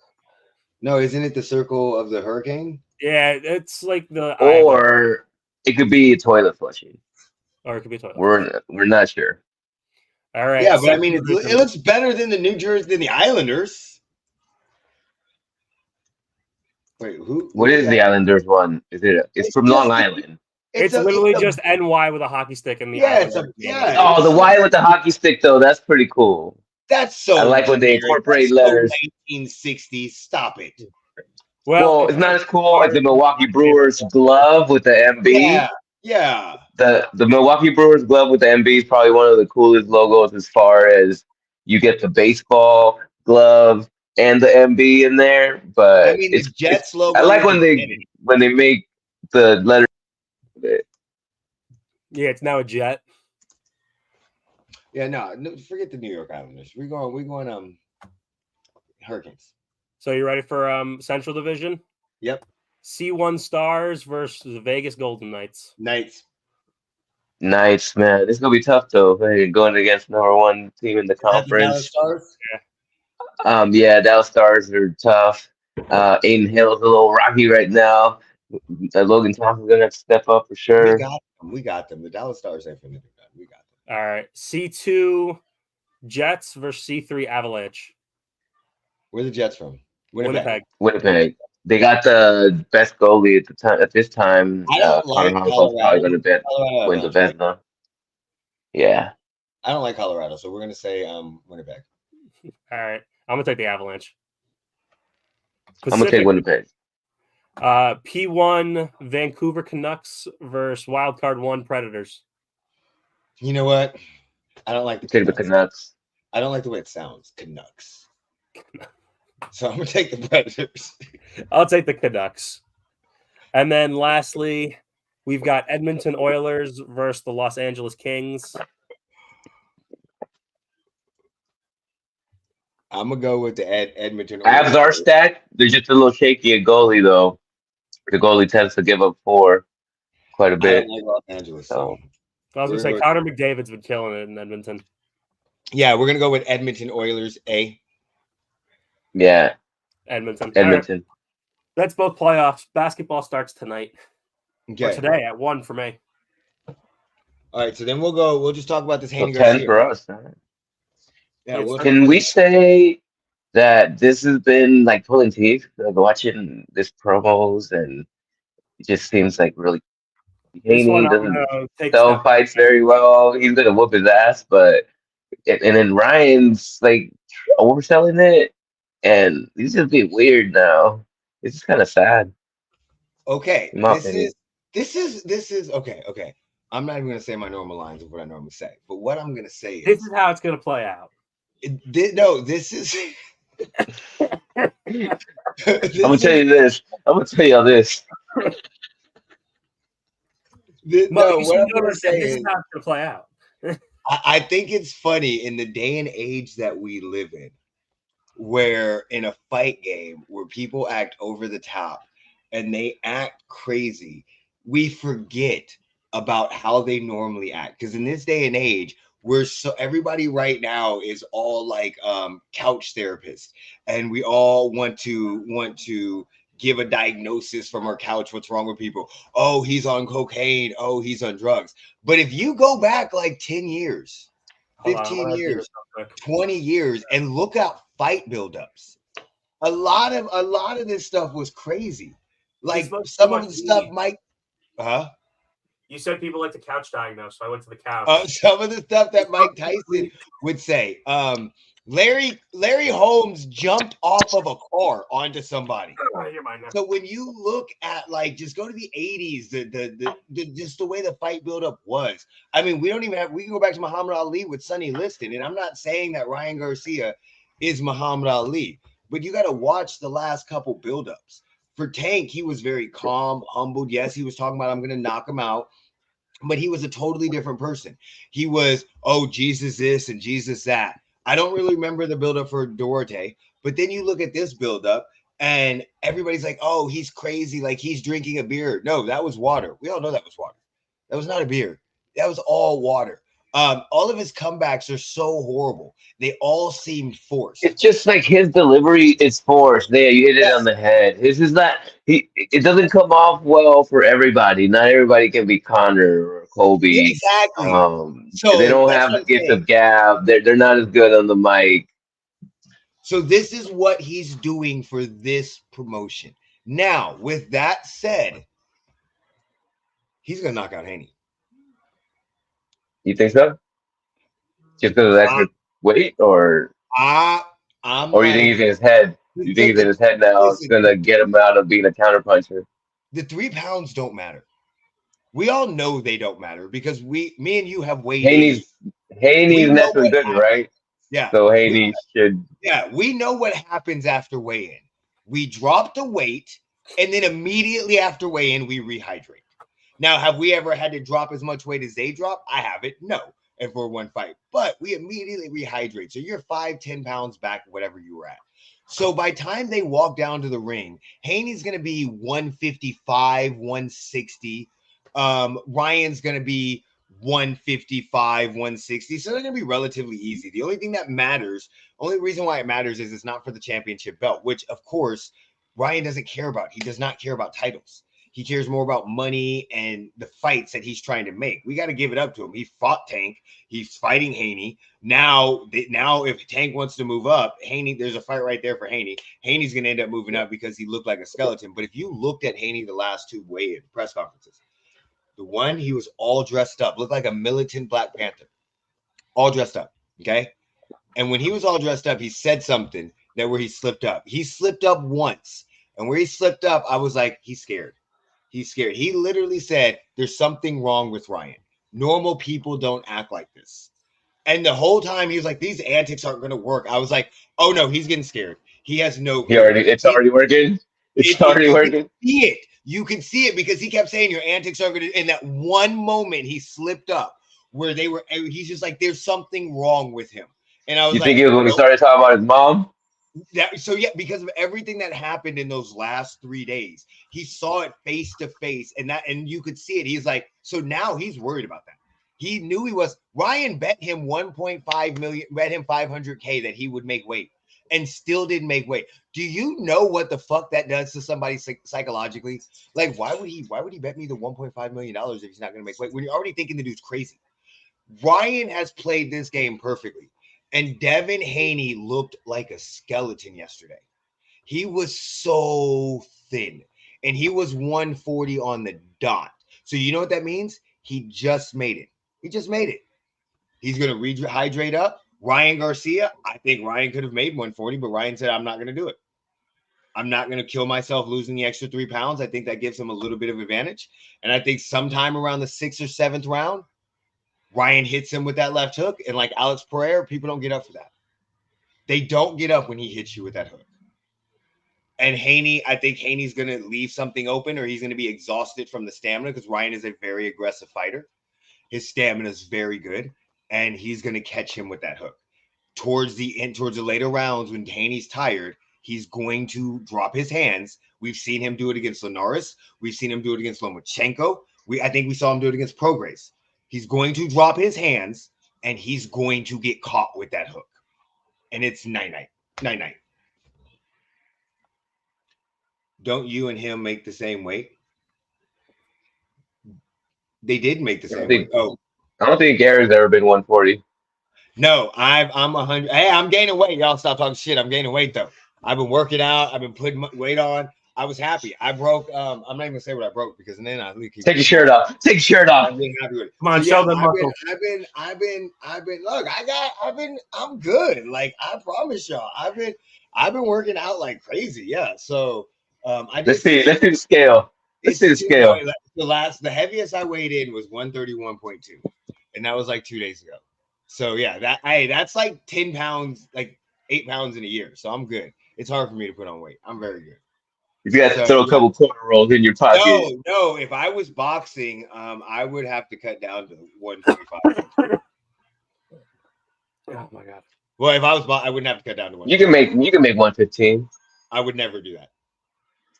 Speaker 1: No, isn't it the circle of the hurricane?
Speaker 2: Yeah, it's like the
Speaker 3: Or it could be a toilet flushing.
Speaker 2: or it could be a toilet.
Speaker 3: We're not sure.
Speaker 2: All right.
Speaker 1: Yeah, but I mean, it looks better than the Islanders. Wait, who?
Speaker 3: What is the Islanders one? It's from Long Island.
Speaker 2: It's literally just NY with a hockey stick in the
Speaker 3: Oh, the Y with the hockey stick though, that's pretty cool.
Speaker 1: That's so.
Speaker 3: I like when they incorporate letters.
Speaker 1: 1960s. Stop it.
Speaker 3: Well, it's not as cool as the Milwaukee Brewers glove with the MB.
Speaker 1: Yeah.
Speaker 3: The Milwaukee Brewers glove with the MB is probably one of the coolest logos as far as you get the baseball glove and the MB in there. But
Speaker 1: I mean, the Jets logo.
Speaker 3: I like when they make the letter.
Speaker 2: Yeah, it's now a jet.
Speaker 1: Yeah, no, forget the New York Islanders. We're going Hurricanes.
Speaker 2: So you ready for Central Division?
Speaker 1: Yep.
Speaker 2: C1 Stars versus the Vegas Golden Knights.
Speaker 1: Knights,
Speaker 3: man. This is gonna be tough though. Going against number one team in the conference.
Speaker 1: Stars?
Speaker 3: Yeah, Dallas Stars are tough. Aiden Hill's a little rocky right now. Logan Thompson's gonna have to step up for sure.
Speaker 1: We got them. The Dallas Stars ain't finna do that. We got them.
Speaker 2: All right. C2 Jets versus C3 Avalanche.
Speaker 1: Where the Jets from?
Speaker 2: Winnipeg.
Speaker 3: They got the best goalie at this time.
Speaker 1: I don't like
Speaker 3: Colorado. Probably going to win the Vezina. Yeah.
Speaker 1: I don't like Colorado, so we're going to say Winnipeg.
Speaker 2: All right. I'm going to take the Avalanche.
Speaker 3: I'm going to take Winnipeg.
Speaker 2: P1 Vancouver Canucks versus Wildcard 1 Predators.
Speaker 1: You know what? I don't like the
Speaker 3: Canucks.
Speaker 1: I don't like the way it sounds. Canucks. So I'm going to take the Predators.
Speaker 2: I'll take the Canucks. And then lastly, we've got Edmonton Oilers versus the Los Angeles Kings.
Speaker 1: I'm going to go with the Edmonton Oilers.
Speaker 3: Avs are stacked. They're just a little shaky at goalie, though. The goalie tends to give up 4 quite a bit.
Speaker 1: I don't like Los Angeles.
Speaker 2: So I was going to say Connor McDavid's been killing it in Edmonton.
Speaker 1: Yeah, we're going to go with Edmonton Oilers A.
Speaker 3: Yeah.
Speaker 2: Edmonton.
Speaker 3: Right.
Speaker 2: That's both playoffs. Basketball starts tonight.
Speaker 1: Okay.
Speaker 2: Or today at 1 for me.
Speaker 1: All right, so then we'll just talk about this Haney
Speaker 3: Garcia. 10 for us. Yeah, can we say that this has been like pulling teeth, like watching this promos, and it just seems like really Haney doesn't sell fights very well. He's gonna whoop his ass, but and then Ryan's like overselling it, and he's just being weird now. It's just kind of sad.
Speaker 1: Okay, this is okay. I'm not even gonna say my normal lines of what I normally say, but what I'm gonna say is
Speaker 2: this is how it's gonna play out.
Speaker 1: This is.
Speaker 3: I'm gonna tell you this. I'm gonna tell y'all this.
Speaker 2: This is how it's gonna play out.
Speaker 1: I think it's funny in the day and age that we live in, where in a fight game where people act over the top and they act crazy, we forget about how they normally act. Because in this day and age, everybody right now is all like couch therapists, and we all want to give a diagnosis from our couch. What's wrong with people? Oh, he's on cocaine. Oh, he's on drugs. But if you go back like 10 years, 15 years, 20 years, and look at fight buildups, a lot of this stuff was crazy. Like some of the stuff
Speaker 2: You said people like to couch diagnose, so I went to the couch.
Speaker 1: Some of the stuff that Mike Tyson would say. Larry Holmes jumped off of a car onto somebody. So when you look at just go to the 80s, the just the way the fight buildup was. I mean, we can go back to Muhammad Ali with Sonny Liston, and I'm not saying that Ryan Garcia is Muhammad Ali, but you got to watch the last couple buildups. For Tank, he was very calm, humbled. Yes, he was talking about I'm going to knock him out. But he was a totally different person. He was, oh, Jesus this and Jesus that. I don't really remember the buildup for Duarte, but then you look at this buildup and everybody's like, oh, he's crazy. Like he's drinking a beer. No, that was water. We all know that was water. That was not a beer. That was all water. All of his comebacks are so horrible. They all seemed forced.
Speaker 3: It's just like his delivery is forced. There, you hit it on the head. His is not. It doesn't come off well for everybody. Not everybody can be Connor or
Speaker 1: Yeah,
Speaker 3: Kobe.
Speaker 1: exactly.
Speaker 3: They
Speaker 1: So
Speaker 3: don't
Speaker 1: that's
Speaker 3: have
Speaker 1: what
Speaker 3: the
Speaker 1: I'm
Speaker 3: gift
Speaker 1: saying.
Speaker 3: of gab. They're not as good on the mic.
Speaker 1: So this is what he's doing for this promotion. Now, with that said, he's gonna knock out Haney.
Speaker 3: You think so? Just because of the
Speaker 1: I,
Speaker 3: extra weight,
Speaker 1: I'm
Speaker 3: or you think
Speaker 1: like,
Speaker 3: he's in his head? You think he's in his head now? It's
Speaker 1: listen,
Speaker 3: gonna get him out of being a counterpuncher.
Speaker 1: the 3 pounds don't matter. We all know they don't matter because me and you have weighed in.
Speaker 3: Haney's
Speaker 1: We
Speaker 3: Haney's
Speaker 1: know
Speaker 3: naturally
Speaker 1: what
Speaker 3: bigger,
Speaker 1: happens.
Speaker 3: right?
Speaker 1: Yeah,
Speaker 3: So Haney should.
Speaker 1: we know what happens after weigh-in. We drop the weight, and then immediately after weigh-in, we rehydrate. Now, have we ever had to drop as much weight as they drop? I haven't. No, and for one fight, but we immediately rehydrate. So you're 5-10 pounds back, whatever you were at. So by time they walk down to the ring, Haney's going to be 155, 160. Ryan's going to be 155, 160. So they're going to be relatively easy. The only thing that matters, only reason why it matters is it's not for the championship belt, which of course Ryan doesn't care about. He does not care about titles. He cares more about money and the fights that he's trying to make. We got to give it up to him. He fought Tank. He's fighting Haney. Now if Tank wants to move up, Haney, there's a fight right there for Haney. Haney's going to end up moving up because he looked like a skeleton. But if you looked at Haney the last two weigh-in press conferences, the one he was all dressed up, looked like a militant Black Panther, all dressed up. Okay. And when he was all dressed up, he said something that where he slipped up. He slipped up once. And where he slipped up, I was like, he's scared. He's scared. He literally said, there's something wrong with Ryan. Normal people don't act like this. And the whole time he was like, these antics aren't going to work. I was like, oh no, he's getting scared. He has no clue.
Speaker 3: It's already working. It's already working.
Speaker 1: See it. You can see it because he kept saying your antics are going to. In that one moment, he slipped up where they were. He's just like, there's something wrong with him. And I was
Speaker 3: You
Speaker 1: like,
Speaker 3: think he was when he started talking about his mom?
Speaker 1: So yeah, because of everything that happened in those last 3 days, he saw it face to face, and you could see it. He's like, so now he's worried about that. He knew he was. Ryan bet him 1.5 million, bet him 500K that he would make weight, and still didn't make weight. Do you know what the fuck that does to somebody psychologically? Like, why would he bet me the $1.5 million if he's not going to make weight when you're already thinking the dude's crazy? Ryan has played this game perfectly. And Devin Haney looked like a skeleton yesterday. He was so thin. And he was 140 on the dot. So you know what that means? He just made it. He just made it. He's going to rehydrate up. Ryan Garcia, I think Ryan could have made 140, but Ryan said, I'm not going to do it. I'm not going to kill myself losing the extra 3 pounds. I think that gives him a little bit of advantage. And I think sometime around the 6th or 7th round, Ryan hits him with that left hook, and like Alex Pereira, people don't get up for that. They don't get up when he hits you with that hook. And Haney, I think Haney's going to leave something open, or he's going to be exhausted from the stamina because Ryan is a very aggressive fighter. His stamina is very good, and he's going to catch him with that hook. Towards the end, towards the later rounds, when Haney's tired, he's going to drop his hands. We've seen him do it against Linares. We've seen him do it against Lomachenko. I think we saw him do it against Prograis. He's going to drop his hands, and he's going to get caught with that hook. And it's night-night. Night-night. Don't you and him make the same weight? They did make the same weight. Oh,
Speaker 3: I don't think Gary's ever been 140.
Speaker 1: no, I'm 100. Hey, I'm gaining weight. Y'all stop talking shit. I'm gaining weight, though. I've been working out. I've been putting weight on. I was happy. I broke. I'm not even gonna say what I broke because then I keep
Speaker 3: Take your shirt off. Take your shirt off.
Speaker 1: I'm being happy with it.
Speaker 2: Come on, show them muscle.
Speaker 1: I've been. Look, I'm good. Like I promise y'all, I've been working out like crazy. Yeah. So
Speaker 3: Let's see the scale. Let's see the scale.
Speaker 1: The heaviest I weighed in was 131.2, and that was like 2 days ago. So yeah, that's like 10 pounds, like 8 pounds in a year. So I'm good. It's hard for me to put on weight. I'm very good.
Speaker 3: If you had to throw a couple quarter rolls in your pocket.
Speaker 1: No. If I was boxing, I would have to cut down to 145.
Speaker 2: Oh my god.
Speaker 1: Well, if I was, I wouldn't have to cut down to one.
Speaker 3: You can make 115.
Speaker 1: I would never do that.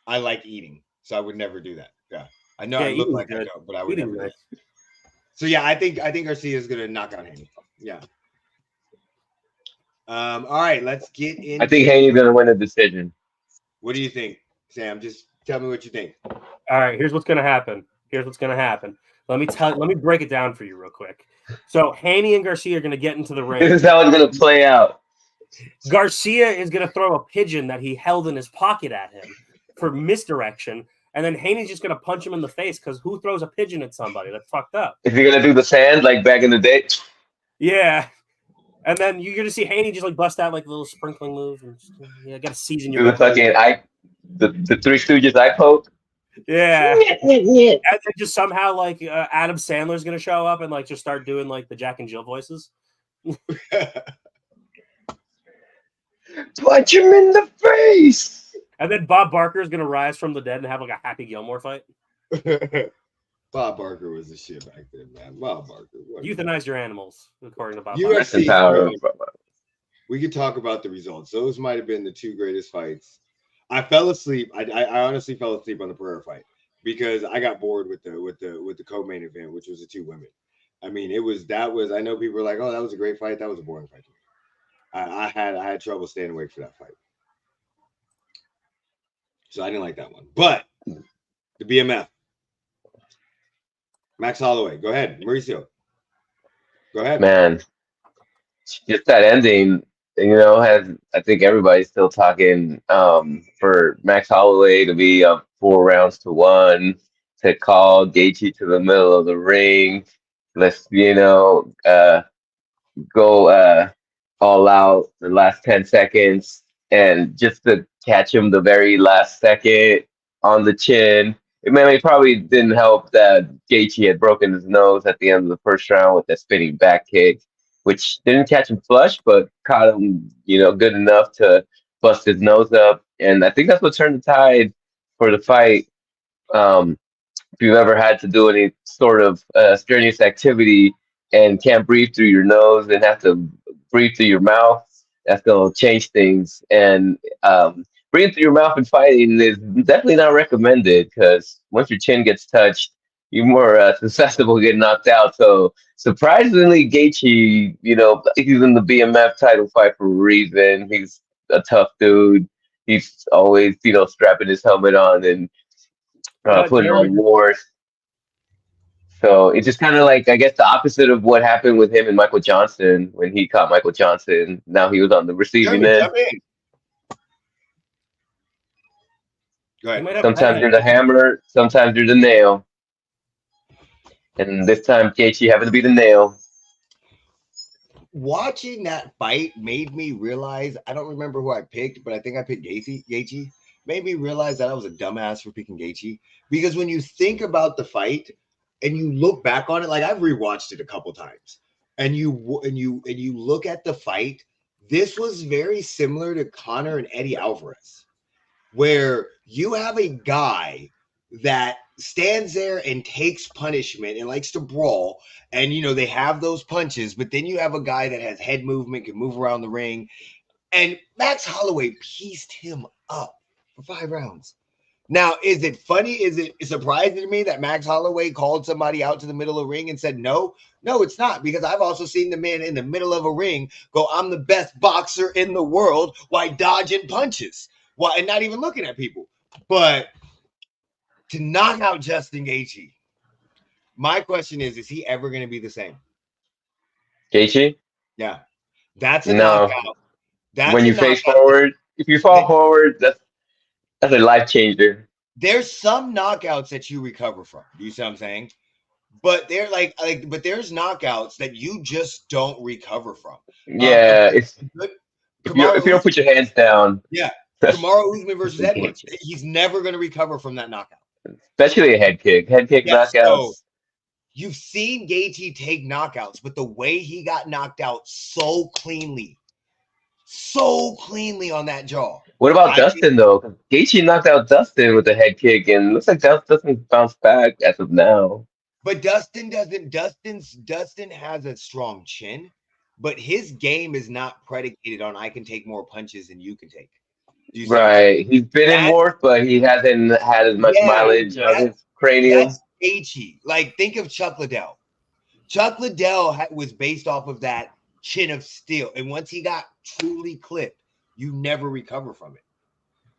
Speaker 1: I like eating, so I would never do that. Yeah, I know
Speaker 2: Yeah,
Speaker 1: I look
Speaker 2: eating's
Speaker 1: like I
Speaker 2: good.
Speaker 1: don't, but I would
Speaker 2: Eating's
Speaker 1: never. Do
Speaker 2: nice.
Speaker 1: that. So yeah, I think Garcia is gonna knock out Haney. Yeah. All right, let's get in.
Speaker 3: I think Haney's gonna win the decision.
Speaker 1: What do you think, Sam? Just tell me what you think.
Speaker 2: All right, here's what's gonna happen. Let me break it down for you real quick. So Haney and Garcia are gonna get into the ring.
Speaker 3: This is how it's gonna play out.
Speaker 2: Garcia is gonna throw a pigeon that he held in his pocket at him for misdirection, and then Haney's just gonna punch him in the face because who throws a pigeon at somebody? That's fucked up.
Speaker 3: Is he gonna do the sand like back in the day?
Speaker 2: Yeah. And then you're gonna see Haney just like bust out like a little sprinkling move and just, gotta season your
Speaker 3: Do the fucking the Three Stooges eye poke.
Speaker 2: Yeah. And then just somehow like Adam Sandler's gonna show up and like just start doing like the Jack and Jill voices.
Speaker 3: Punch him in the face.
Speaker 2: And then Bob Barker is gonna rise from the dead and have like a Happy Gilmore fight.
Speaker 1: Bob Barker was the shit back then, man. Bob Barker.
Speaker 2: Euthanize your animals, according to Bob
Speaker 1: UFC,
Speaker 2: Barker.
Speaker 1: We could talk about the results. Those might have been the two greatest fights. I fell asleep. I honestly fell asleep on the Pereira fight because I got bored with the co-main event, which was the two women. I mean, I know people were like, "Oh, that was a great fight." That was a boring fight to me. I had trouble staying awake for that fight, so I didn't like that one. But the BMF, Max Holloway, go ahead, Mauricio, go ahead,
Speaker 3: man. Just that ending, I think everybody's still talking for Max Holloway to be up 4-1, to call Gaethje to the middle of the ring. Let's go all out the last 10 seconds, and just to catch him the very last second on the chin. It probably didn't help that Gaethje had broken his nose at the end of the first round with that spinning back kick, which didn't catch him flush, but caught him, good enough to bust his nose up. And I think that's what turned the tide for the fight. If you've ever had to do any sort of strenuous activity and can't breathe through your nose and have to breathe through your mouth, that's going to change things. And breathing through your mouth and fighting is definitely not recommended, because once your chin gets touched, you're more susceptible to get knocked out. So surprisingly, Gaethje, he's in the BMF title fight for a reason. He's a tough dude. He's always, strapping his helmet on and putting on wars. So it's just kind of like, I guess, the opposite of what happened with him and Michael Johnson when he caught Michael Johnson. Now he was on the receiving end. Sometimes you're the hammer, sometimes you're the nail. And this time, Gaethje happened to be the nail.
Speaker 1: Watching that fight made me realize, I don't remember who I picked, but I think I picked Gaethje. Made me realize that I was a dumbass for picking Gaethje. Because when you think about the fight and you look back on it, like I've rewatched it a couple times, and you look at the fight, this was very similar to Conor and Eddie Alvarez, where you have a guy that stands there and takes punishment and likes to brawl, and they have those punches, but then you have a guy that has head movement, can move around the ring, and Max Holloway pieced him up for 5 rounds. Now, is it funny? Is it surprising to me that Max Holloway called somebody out to the middle of the ring and said no? No, it's not, because I've also seen the man in the middle of a ring go, "I'm the best boxer in the world," while dodging punches, and not even looking at people. But to knock out Justin Gaethje, my question is he ever going to be the same?
Speaker 3: Gaethje?
Speaker 1: Yeah. That's a knockout.
Speaker 3: When you face forward, if you fall forward, that's a life changer.
Speaker 1: There's some knockouts that you recover from. You see what I'm saying? But they're but there's knockouts that you just don't recover from.
Speaker 3: Yeah, if you don't put your hands down.
Speaker 1: Yeah. Kamaru Usman versus Edwards. He's never going to recover from that knockout.
Speaker 3: Especially a head kick. Head kick knockouts. So
Speaker 1: you've seen Gaethje take knockouts, but the way he got knocked out so cleanly on that jaw.
Speaker 3: What about Dustin, though? Gaethje knocked out Dustin with a head kick, and looks like Dustin bounced back as of now.
Speaker 1: But Dustin has a strong chin. but his game is not predicated on I can take more punches than you can take. Do you see what I'm saying?
Speaker 3: Right. He's been in more, but he hasn't had as much
Speaker 1: Yeah,
Speaker 3: mileage on
Speaker 1: that's
Speaker 3: his cranium.
Speaker 1: Gaethje. Like, think of Chuck Liddell. Chuck Liddell was based off of that chin of steel, and once he got truly clipped, you never recover from it.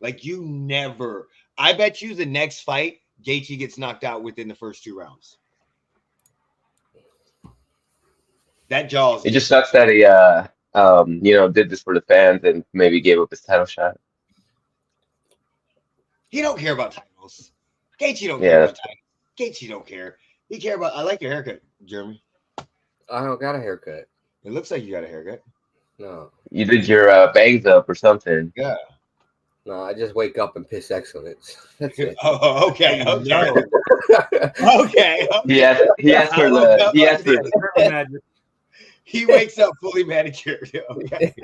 Speaker 1: Like, you never. I bet you the next fight, Gaethje gets knocked out within the first 2 rounds. That jaws.
Speaker 3: It just sucks that he did this for the fans and maybe gave up his title shot.
Speaker 1: He don't care about titles. Gaethje don't
Speaker 3: Yeah,
Speaker 1: care about titles. Gaethje don't care. He care about. I like your haircut, Jeremy.
Speaker 4: I don't got a haircut.
Speaker 1: It looks like you got a haircut.
Speaker 4: No.
Speaker 3: you did your bangs up or something.
Speaker 1: Yeah.
Speaker 4: No, I just wake up and piss excellence. That's it.
Speaker 1: Oh, okay. Okay.
Speaker 2: No.
Speaker 1: Okay.
Speaker 3: He asked for
Speaker 1: He wakes up fully manicured. Okay.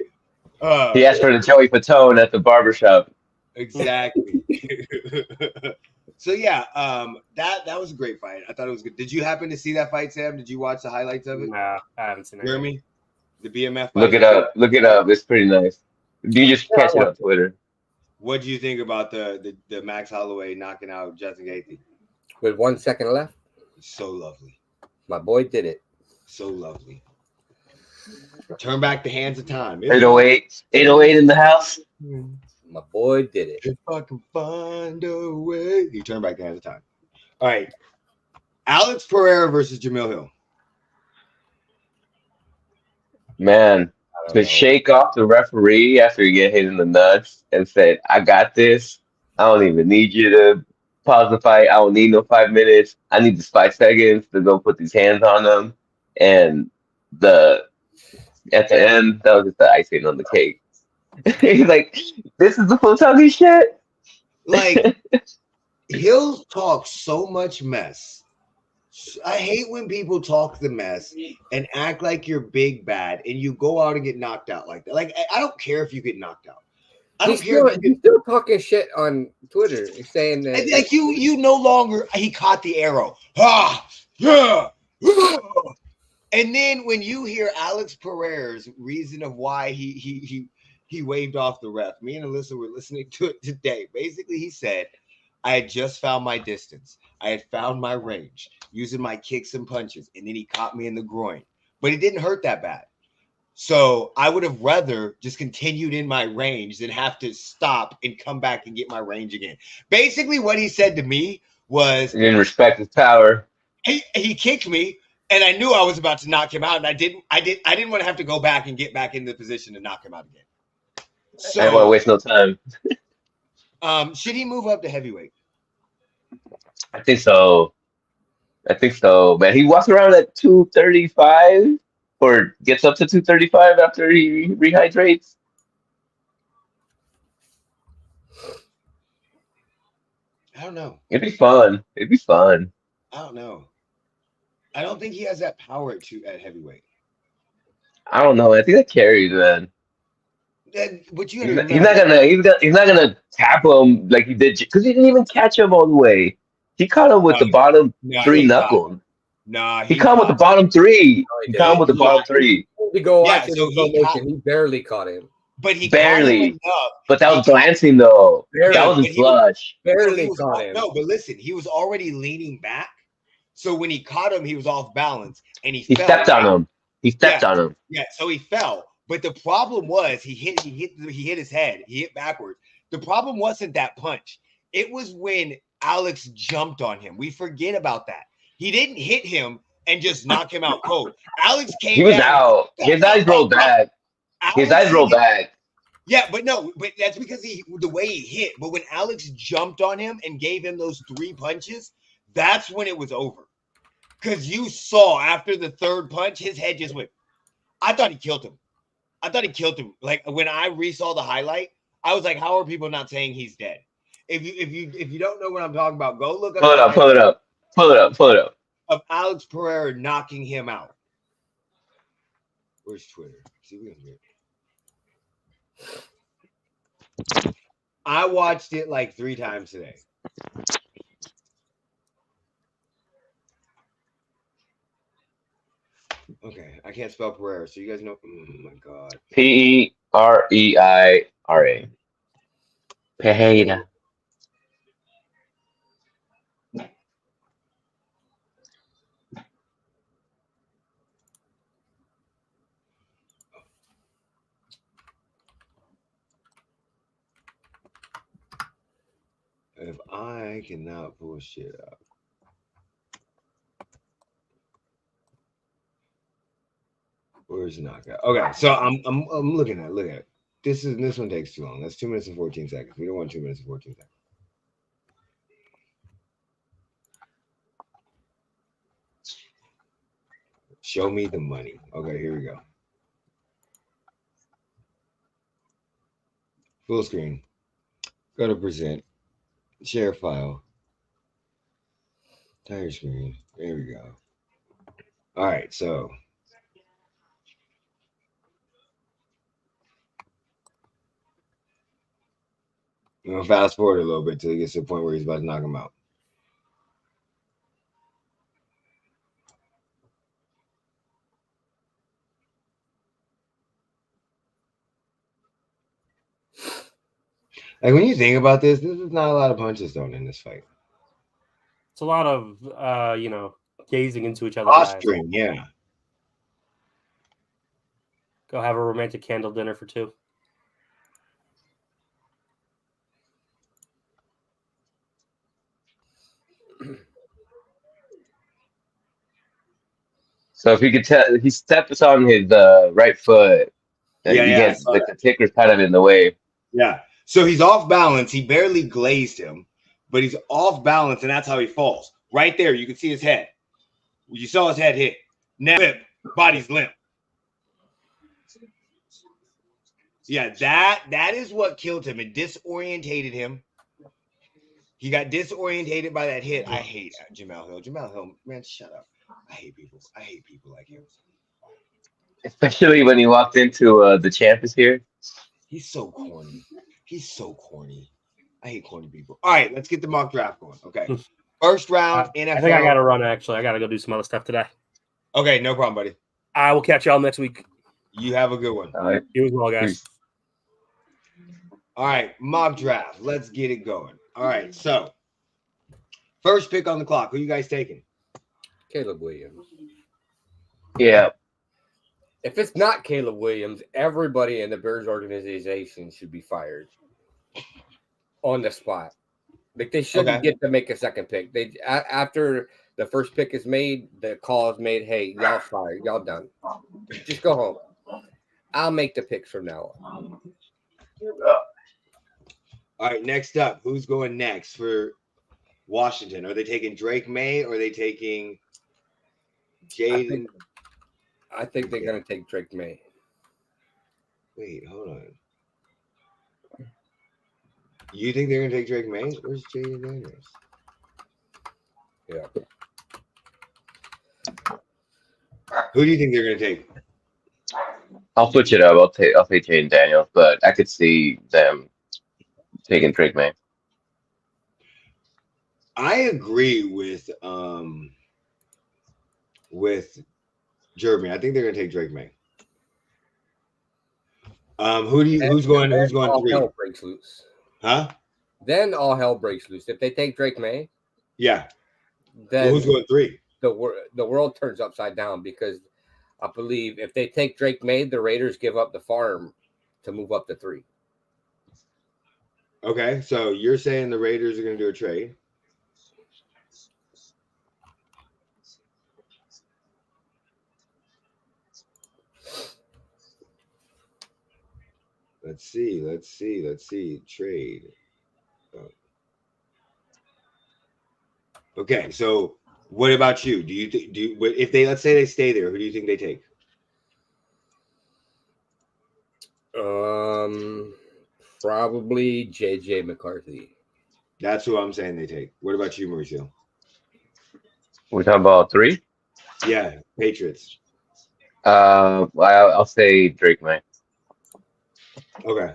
Speaker 3: he asked for the Joey Fatone at the barbershop.
Speaker 1: Exactly. So yeah, that was a great fight. I thought it was good. Did you happen to see that fight, Sam? Did you watch the highlights of it?
Speaker 2: Nah, I haven't seen it.
Speaker 1: Jeremy, the BMF fight?
Speaker 3: Look it up. Look it up. It's pretty nice. You just catch it on Twitter.
Speaker 1: What do you think about the Max Holloway knocking out Justin Gaethje?
Speaker 4: With 1 second left,
Speaker 1: So lovely.
Speaker 4: my boy did it.
Speaker 1: So lovely. Turn back the hands of time.
Speaker 3: 808 in the house.
Speaker 4: My boy did it.
Speaker 1: If I can find a way. He turned back the hands of time. All right. Alex Pereira versus Jamil Hill.
Speaker 3: Man, to shake off the referee after you get hit in the nuts and say, I got this. I don't even need you to pause the fight. I don't need no 5 minutes. I need just 5 seconds to go put these hands on them. And at the end, that was just the icing on the cake. He's like, this is the full talking shit.
Speaker 1: Like, Hill talks so much mess. I hate when people talk the mess and act like you're big bad and you go out and get knocked out like that. Like, I don't care if you get knocked out. I don't care.
Speaker 4: He's still talking shit on Twitter, saying that
Speaker 1: like you no longer. He caught the arrow. Ah, yeah. And then when you hear Alex Pereira's reason of why he waved off the ref, me and Alyssa were listening to it today. Basically, he said, I had just found my distance. I had found my range using my kicks and punches. And then he caught me in the groin. But it didn't hurt that bad. So I would have rather just continued in my range than have to stop and come back and get my range again. Basically, what he said to me was,
Speaker 3: He didn't respect his power.
Speaker 1: He kicked me. And I knew I was about to knock him out. And I didn't want to have to go back and get back in the position to knock him out again. So
Speaker 3: I didn't want to waste no time.
Speaker 1: Should he move up to heavyweight?
Speaker 3: I think so, man. He walks around at 235 or gets up to 235 after he rehydrates.
Speaker 1: I don't know.
Speaker 3: It'd be fun.
Speaker 1: I don't know. I don't think he has that power at heavyweight.
Speaker 3: I don't know. I think that carries, man.
Speaker 1: But
Speaker 3: He's not gonna tap him like he did because he didn't even catch him all the way. He caught him with the bottom 3 knuckles.
Speaker 1: He
Speaker 3: caught him with the bottom 3. He caught him with the bottom 3.
Speaker 4: to go
Speaker 1: Yeah,
Speaker 4: watch it
Speaker 1: so
Speaker 4: in slow motion. He barely caught him.
Speaker 1: But he
Speaker 3: Barely.
Speaker 1: caught him enough.
Speaker 3: But that was glancing though.
Speaker 4: Barely.
Speaker 3: That was a flush.
Speaker 4: Barely caught him.
Speaker 1: No, but listen, he was already leaning back. So when he caught him, he was off balance and he fell.
Speaker 3: Stepped on him. He stepped on him.
Speaker 1: Yeah, so he fell. But the problem was he hit his head. He hit backwards. The problem wasn't that punch. It was when Alex jumped on him. We forget about that. He didn't hit him and just knock him out cold. Alex came.
Speaker 3: He was out. His eyes rolled back. His eyes rolled back.
Speaker 1: Yeah, but that's because the way he hit. But when Alex jumped on him and gave him those 3 punches, that's when it was over. Because you saw after the 3rd punch, his head just went. I thought he killed him. Like when I resaw the highlight, I was like, "How are people not saying he's dead?" If you don't know what I'm talking about, go look up.
Speaker 3: Pull it up.
Speaker 1: Of Alex Pereira knocking him out. Where's Twitter? See if we can hear it. I watched it like 3 times today. Okay, I can't spell Pereira, so you guys know. Oh my God.
Speaker 3: Pereira. Pereira.
Speaker 1: If I cannot pull shit up. Where's knockout? Okay, so I'm looking at look at it. This one takes too long. That's 2 minutes and 14 seconds. We don't want 2 minutes and 14 seconds. Show me the money. Okay, here we go. Full screen. Go to present. Share file. Entire screen. There we go. All right, so I'm gonna fast forward a little bit till he gets to the point where he's about to knock him out. Like when you think about this is not a lot of punches thrown in this fight.
Speaker 2: It's a lot of gazing into each other's eyes.
Speaker 1: Posturing, yeah.
Speaker 2: Go have a romantic candle dinner for two.
Speaker 3: So if you could tell, he steps on his right foot.
Speaker 1: Yeah,
Speaker 3: the kicker's kind of in the way.
Speaker 1: Yeah. So he's off balance. He barely glazed him, but he's off balance, and that's how he falls. Right there, you can see his head. You saw his head hit. Now, body's limp. Yeah, that is what killed him. It disorientated him. He got disorientated by that hit. I hate Jamel Hill. Jamel Hill, man, shut up. I hate people. I hate people like him.
Speaker 3: Especially when he walked into the champ is here.
Speaker 1: He's so corny. He's so corny. I hate corny people. All right, let's get the mock draft going. Okay. First round, NFL.
Speaker 2: I think I got to run, actually. I got to go do some other stuff today.
Speaker 1: Okay, no problem, buddy.
Speaker 2: I will catch y'all next week.
Speaker 1: You have a good one.
Speaker 3: All right.
Speaker 2: You as well, guys.
Speaker 1: All right, mock draft. Let's get it going. All right, so first pick on the clock. Who you guys taking?
Speaker 4: Caleb Williams.
Speaker 3: Yeah.
Speaker 4: If it's not Caleb Williams, everybody in the Bears organization should be fired on the spot. Like they shouldn't get to make a second pick. They after the first pick is made, the call is made. Hey, y'all fired. Y'all done. Just go home. I'll make the picks from now on.
Speaker 1: All right, next up, who's going next for Washington? Are they taking Drake May or are they taking Jaden?
Speaker 4: I think they're going to take Drake May.
Speaker 1: Wait, hold on. You think they're going to take Drake May? Where's Jaden Daniels?
Speaker 4: Yeah.
Speaker 1: Who do you think they're going to take?
Speaker 3: I'll switch it up. I'll take Jaden Daniels, but I could see them taking Drake May.
Speaker 1: I agree with Jeremy. I think they're going to take Drake May. Who's going 3?
Speaker 4: Hell breaks loose.
Speaker 1: Huh?
Speaker 4: Then all hell breaks loose. If they take Drake May,
Speaker 1: yeah.
Speaker 4: Then
Speaker 1: who's going 3?
Speaker 4: The world turns upside down because I believe if they take Drake May, the Raiders give up the farm to move up to 3.
Speaker 1: Okay, so you're saying the Raiders are going to do a trade? Let's see. Trade. Okay, so what about you? Do you think if they let's say they stay there, who do you think they take?
Speaker 4: Probably JJ McCarthy.
Speaker 1: That's who I'm saying they take. What about you, Mauricio?
Speaker 3: We're talking about 3?
Speaker 1: Yeah, Patriots.
Speaker 3: I'll say Drake May.
Speaker 1: Okay.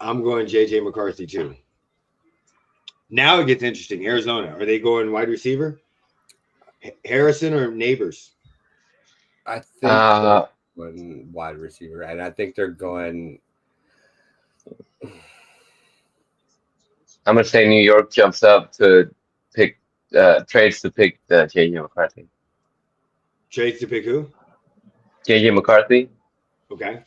Speaker 1: I'm going JJ McCarthy too. Now it gets interesting. Arizona, are they going wide receiver? Harrison or Neighbors?
Speaker 4: I think one wide receiver, and I think they're going.
Speaker 3: I'm gonna say New York jumps up to pick trades to pick JJ McCarthy.
Speaker 1: Trades to pick who?
Speaker 3: JJ McCarthy.
Speaker 1: Okay.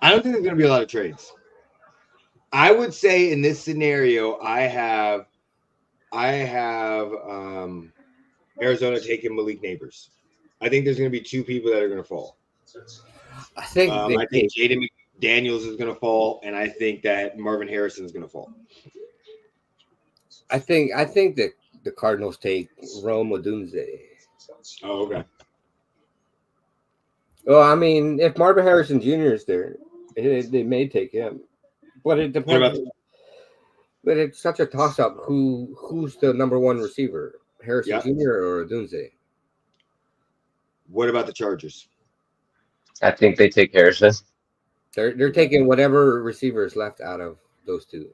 Speaker 1: I don't think there's going to be a lot of trades. I would say in this scenario, I have Arizona taking Malik Neighbors. I think there's going to be two people that are going to fall.
Speaker 4: I think
Speaker 1: Jaden McDaniels is going to fall, and I think that Marvin Harrison is going to fall.
Speaker 4: I think that the Cardinals take Rome Odunze.
Speaker 1: Oh, okay.
Speaker 4: Well, I mean, if Marvin Harrison Jr. is there, they may take him, but it depends. But it's such a toss-up. Who's the number one receiver, Harrison Jr. or Odunze?
Speaker 1: What about the Chargers?
Speaker 3: I think they take Harrison.
Speaker 4: They're taking whatever receiver is left out of those two.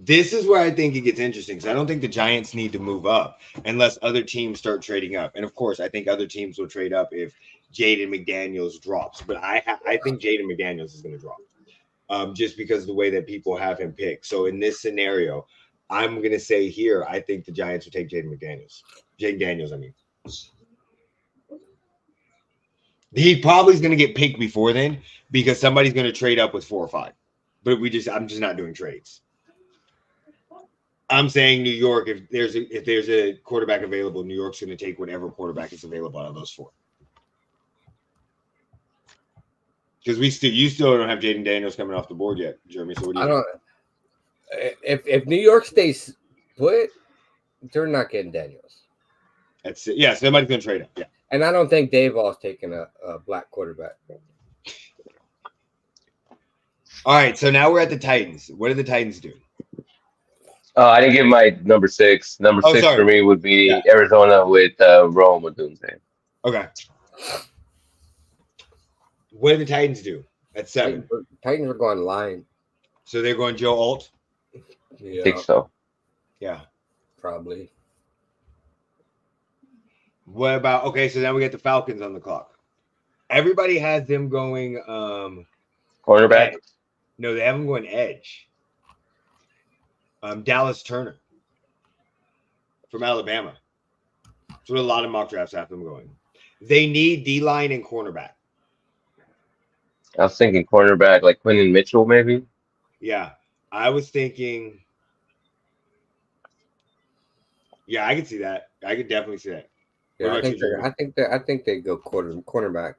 Speaker 1: This is where I think it gets interesting because I don't think the Giants need to move up unless other teams start trading up. And of course, I think other teams will trade up if Jaden McDaniels drops. But I think Jaden McDaniels is going to drop just because of the way that people have him picked. So in this scenario, I'm going to say here, I think the Giants will take Jaden Daniels. I mean. He probably is going to get picked before then because somebody's going to trade up with 4 or 5. But I'm just not doing trades. I'm saying New York, if there's a quarterback available, New York's going to take whatever quarterback is available out of those 4. Because you still don't have Jaden Daniels coming off the board yet, Jeremy. So what do you think?
Speaker 4: If New York stays put, they're not getting Daniels.
Speaker 1: That's it. Yeah, somebody's going to trade up. Yeah.
Speaker 4: And I don't think Dayball's taking a black quarterback.
Speaker 1: All right, so now we're at the Titans. What do the Titans do?
Speaker 3: I didn't give my number 6. Number 6 for me would be Arizona with Rome Odunze.
Speaker 1: Okay. What do the Titans do at 7?
Speaker 4: Titans are going line.
Speaker 1: So they're going Joe Alt?
Speaker 3: Yeah. I think so.
Speaker 1: Yeah.
Speaker 4: Probably.
Speaker 1: What about so now we get the Falcons on the clock. Everybody has them going
Speaker 3: cornerback.
Speaker 1: Edge. No, they have them going edge. Dallas Turner from Alabama. That's what a lot of mock drafts have them going. They need D-line and cornerback.
Speaker 3: I was thinking cornerback like Quinton Mitchell, maybe.
Speaker 1: Yeah, I was thinking. Yeah, I could see that. I could definitely see that.
Speaker 4: Yeah, I think they go cornerback.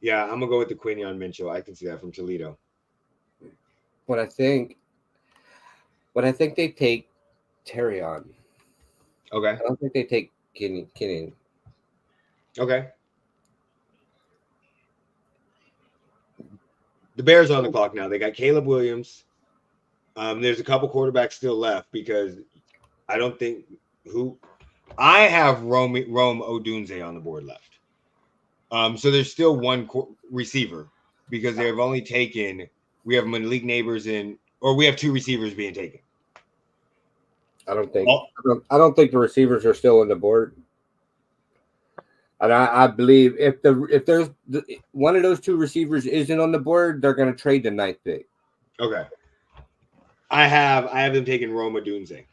Speaker 1: Yeah, I'm gonna go with the Quinton Mitchell. I can see that from Toledo.
Speaker 4: But I think they take Terry on.
Speaker 1: Okay.
Speaker 4: I don't think they take Kenny.
Speaker 1: Okay. The Bears are on the clock now. They got Caleb Williams. There's a couple quarterbacks still left because I don't think I have Rome Odunze on the board left. So there's still one receiver because they have only taken. We have Malik Neighbors or we have 2 receivers being taken.
Speaker 4: I don't think the receivers are still on the board. And I believe if there's one of those 2 receivers isn't on the board, they're going to trade the 9th pick.
Speaker 1: Okay. I have them taking Rome Odunze.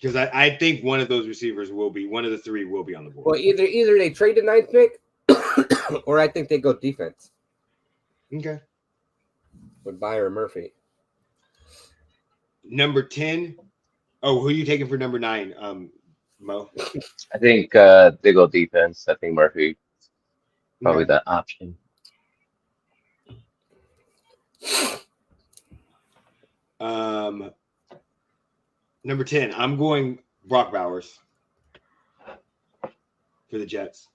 Speaker 1: Because I think one of those receivers one of the 3 will be on the board.
Speaker 4: Well, either they trade the 9th pick or I think they go defense.
Speaker 1: Okay.
Speaker 4: With Byron Murphy.
Speaker 1: Number 10. Oh, who are you taking for number 9, Mo?
Speaker 3: I think they go defense. I think Murphy probably that option.
Speaker 1: Number 10, I'm going Brock Bowers for the Jets.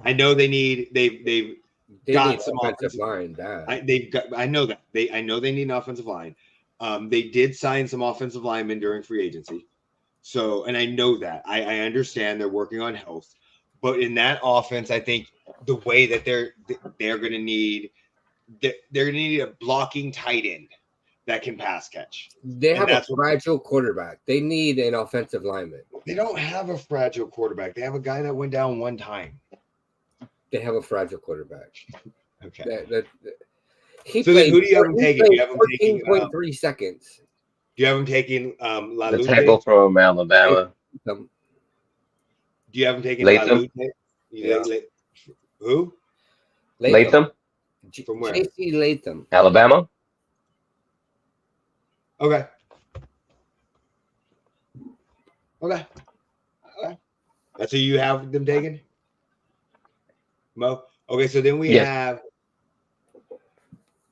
Speaker 1: I know they've got some offensive line. I know that I know they need an offensive line. They did sign some offensive linemen during free agency. So, and I know that I understand they're working on health, but in that offense, I think the way that they're going to need a blocking tight end that can pass catch.
Speaker 4: They have a fragile quarterback. They need an offensive lineman.
Speaker 1: They don't have a fragile quarterback. They have a guy that went down one time.
Speaker 4: They have a fragile quarterback.
Speaker 1: Okay.
Speaker 4: So then
Speaker 1: who do you have him taking? Do you have him
Speaker 4: 14.3 seconds.
Speaker 1: Do you have him taking La
Speaker 3: The
Speaker 1: Lute?
Speaker 3: tackle from Alabama.
Speaker 1: Do you have him taking
Speaker 3: Latham?
Speaker 1: La Lute? Who?
Speaker 3: Latham?
Speaker 1: From where?
Speaker 4: J.C. Latham.
Speaker 3: Alabama?
Speaker 1: Okay. That's who you have them taking? Mo? Okay, so then we have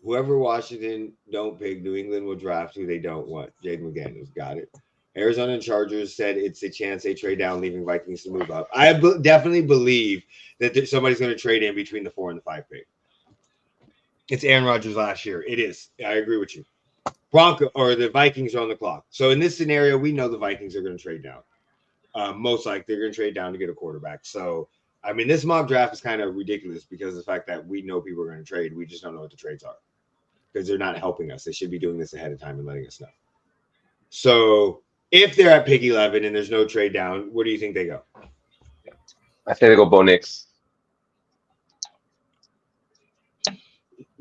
Speaker 1: whoever Washington don't pick, New England will draft who they don't want. Jaden McDaniels got it. Arizona and Chargers said it's a chance they trade down, leaving Vikings to move up. I definitely believe that somebody's going to trade in between the 4 and the 5 pick. It's Aaron Rodgers last year. It is. I agree with you. The Vikings are on the clock. So in this scenario, we know the Vikings are going to trade down. Most likely they're going to trade down to get a quarterback. So, I mean, this mock draft is kind of ridiculous because of the fact that we know people are going to trade. We just don't know what the trades are because they're not helping us. They should be doing this ahead of time and letting us know. So if they're at pick 11 and there's no trade down, where do you think they go?
Speaker 3: I say they go Bo Nix.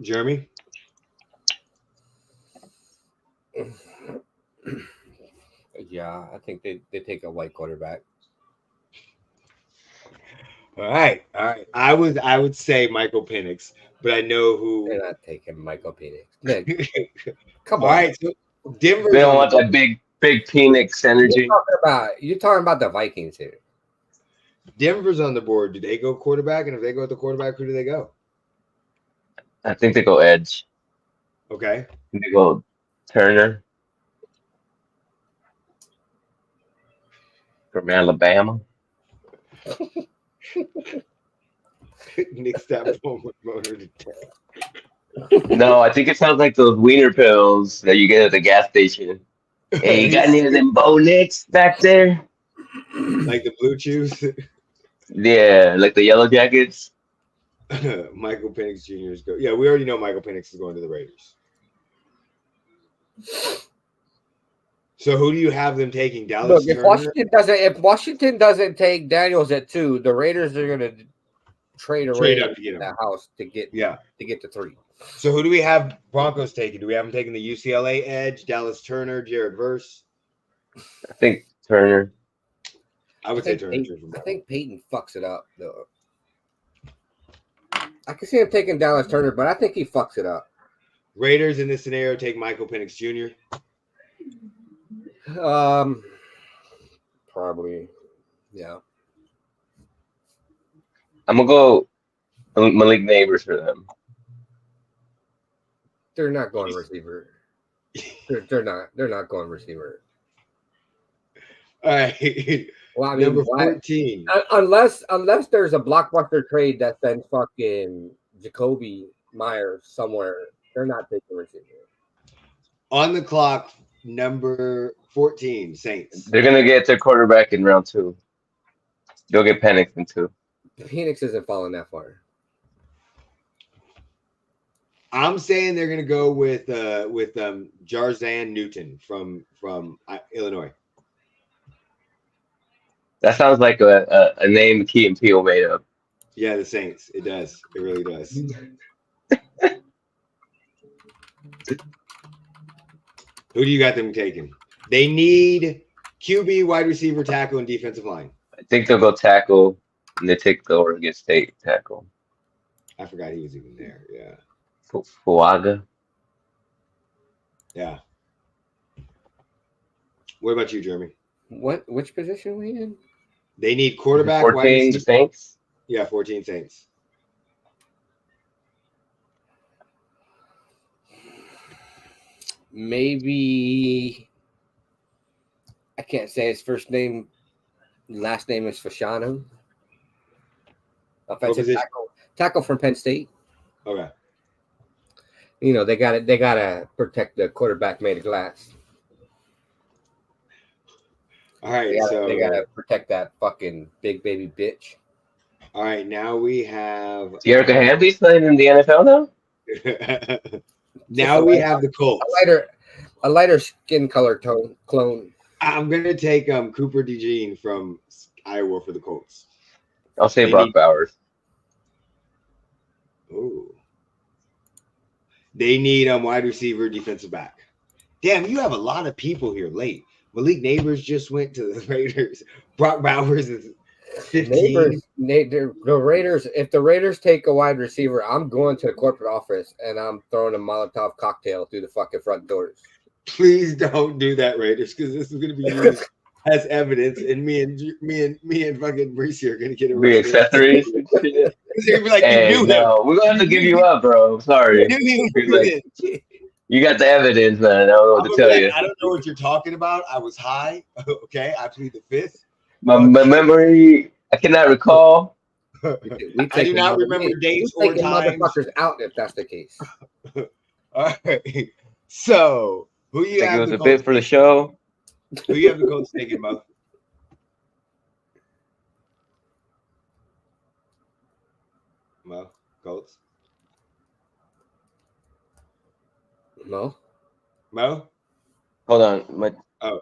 Speaker 1: Jeremy?
Speaker 4: Yeah, I think they take a white quarterback.
Speaker 1: All right. I would say Michael Penix, but I know who.
Speaker 4: They're not taking Michael Penix. Come on.
Speaker 1: All right. So Denver.
Speaker 3: They don't want that big Penix energy.
Speaker 4: You're talking about the Vikings here.
Speaker 1: Denver's on the board. Do they go quarterback? And if they go with the quarterback, who do they go?
Speaker 3: I think they go edge.
Speaker 1: Okay.
Speaker 3: They go Turner from Alabama.
Speaker 1: Nick that motor to death.
Speaker 3: No, I think it sounds like those wiener pills that you get at the gas station. Hey, you got any of them Bo Nix back there?
Speaker 1: Like the blue chews?
Speaker 3: Yeah, like the yellow jackets.
Speaker 1: Michael Penix Jr. is go. Yeah, we already know Michael Penix is going to the Raiders. So who do you have them taking? Dallas.
Speaker 4: Look, if Washington doesn't take Daniels at 2, the Raiders are going to trade away
Speaker 1: up to get him.
Speaker 4: That house to get to 3.
Speaker 1: So who do we have Broncos taking? Do we have them taking the UCLA edge, Dallas Turner, Jared Verse?
Speaker 3: I think Turner.
Speaker 1: I would say Turner.
Speaker 4: I think Peyton fucks it up though. I can see him taking Dallas Turner, but I think he fucks it up.
Speaker 1: Raiders in this scenario take Michael Penix Jr.
Speaker 4: Probably, yeah.
Speaker 3: I'm gonna go Malik Neighbors for them.
Speaker 4: They're not going receiver. They're not going receiver.
Speaker 1: All right.
Speaker 4: Well, I mean,
Speaker 1: number 14.
Speaker 4: Unless there's a blockbuster trade that sends fucking Jacoby Myers somewhere, they're not taking receiver.
Speaker 1: On the clock, number 14, Saints.
Speaker 3: They're gonna get their quarterback in round 2. They'll get Penix in 2.
Speaker 4: Phoenix isn't falling that far.
Speaker 1: I'm saying they're gonna go with Jarzan Newton from Illinois.
Speaker 3: That sounds like a name Key and Peele made up.
Speaker 1: Yeah, the Saints. It does. It really does. Who do you got them taking? They need QB, wide receiver, tackle, and defensive line.
Speaker 3: I think they'll go tackle, and they take the Oregon State tackle.
Speaker 1: I forgot he was even there. Yeah.
Speaker 3: Fuaga.
Speaker 1: Yeah. What about you, Jeremy?
Speaker 4: Which position are we in?
Speaker 1: They need quarterback.
Speaker 3: 14 Saints.
Speaker 1: Yeah, 14 Saints.
Speaker 4: Maybe I can't say his first name. Last name is Fashanu. Offensive tackle from Penn State.
Speaker 1: Okay.
Speaker 4: You know, they gotta protect the quarterback made of glass.
Speaker 1: All right,
Speaker 4: they gotta protect that fucking big baby bitch.
Speaker 1: All right, now we have
Speaker 3: Jerica Hamby's playing in the NFL now?
Speaker 1: now we have the Colts.
Speaker 4: A lighter skin color tone clone.
Speaker 1: I'm gonna take Cooper DeJean from Iowa for the Colts.
Speaker 3: I'll say Brock Bowers.
Speaker 1: Oh, they need wide receiver, defensive back. Damn, you have a lot of people here late. Malik Neighbors just went to the Raiders. Brock Bowers is 15.
Speaker 4: The Raiders. If the Raiders take a wide receiver, I'm going to the corporate office and I'm throwing a Molotov cocktail through the fucking front doors.
Speaker 1: Please don't do that, Raiders, because this is going to be used as evidence, and me and fucking Breesy are going to get arrested.
Speaker 3: Be accessories.
Speaker 1: They're gonna be like,
Speaker 3: Hey,
Speaker 1: you knew
Speaker 3: no, we're gonna have to give you up, bro. Sorry. You got the evidence, man. I don't know what to tell you.
Speaker 1: I don't know what you're talking about. I was high. Okay, I plead the fifth.
Speaker 3: My memory, I cannot recall.
Speaker 1: I do not remember dates or times.
Speaker 4: Motherfuckers out if that's the case.
Speaker 1: All right. So, who you
Speaker 3: I think
Speaker 1: have?
Speaker 3: it was a bit for the show.
Speaker 1: Who you have the Colts taking, Mo? Mo, Colts.
Speaker 4: No.
Speaker 1: Mo.
Speaker 3: Hold on,
Speaker 1: Oh.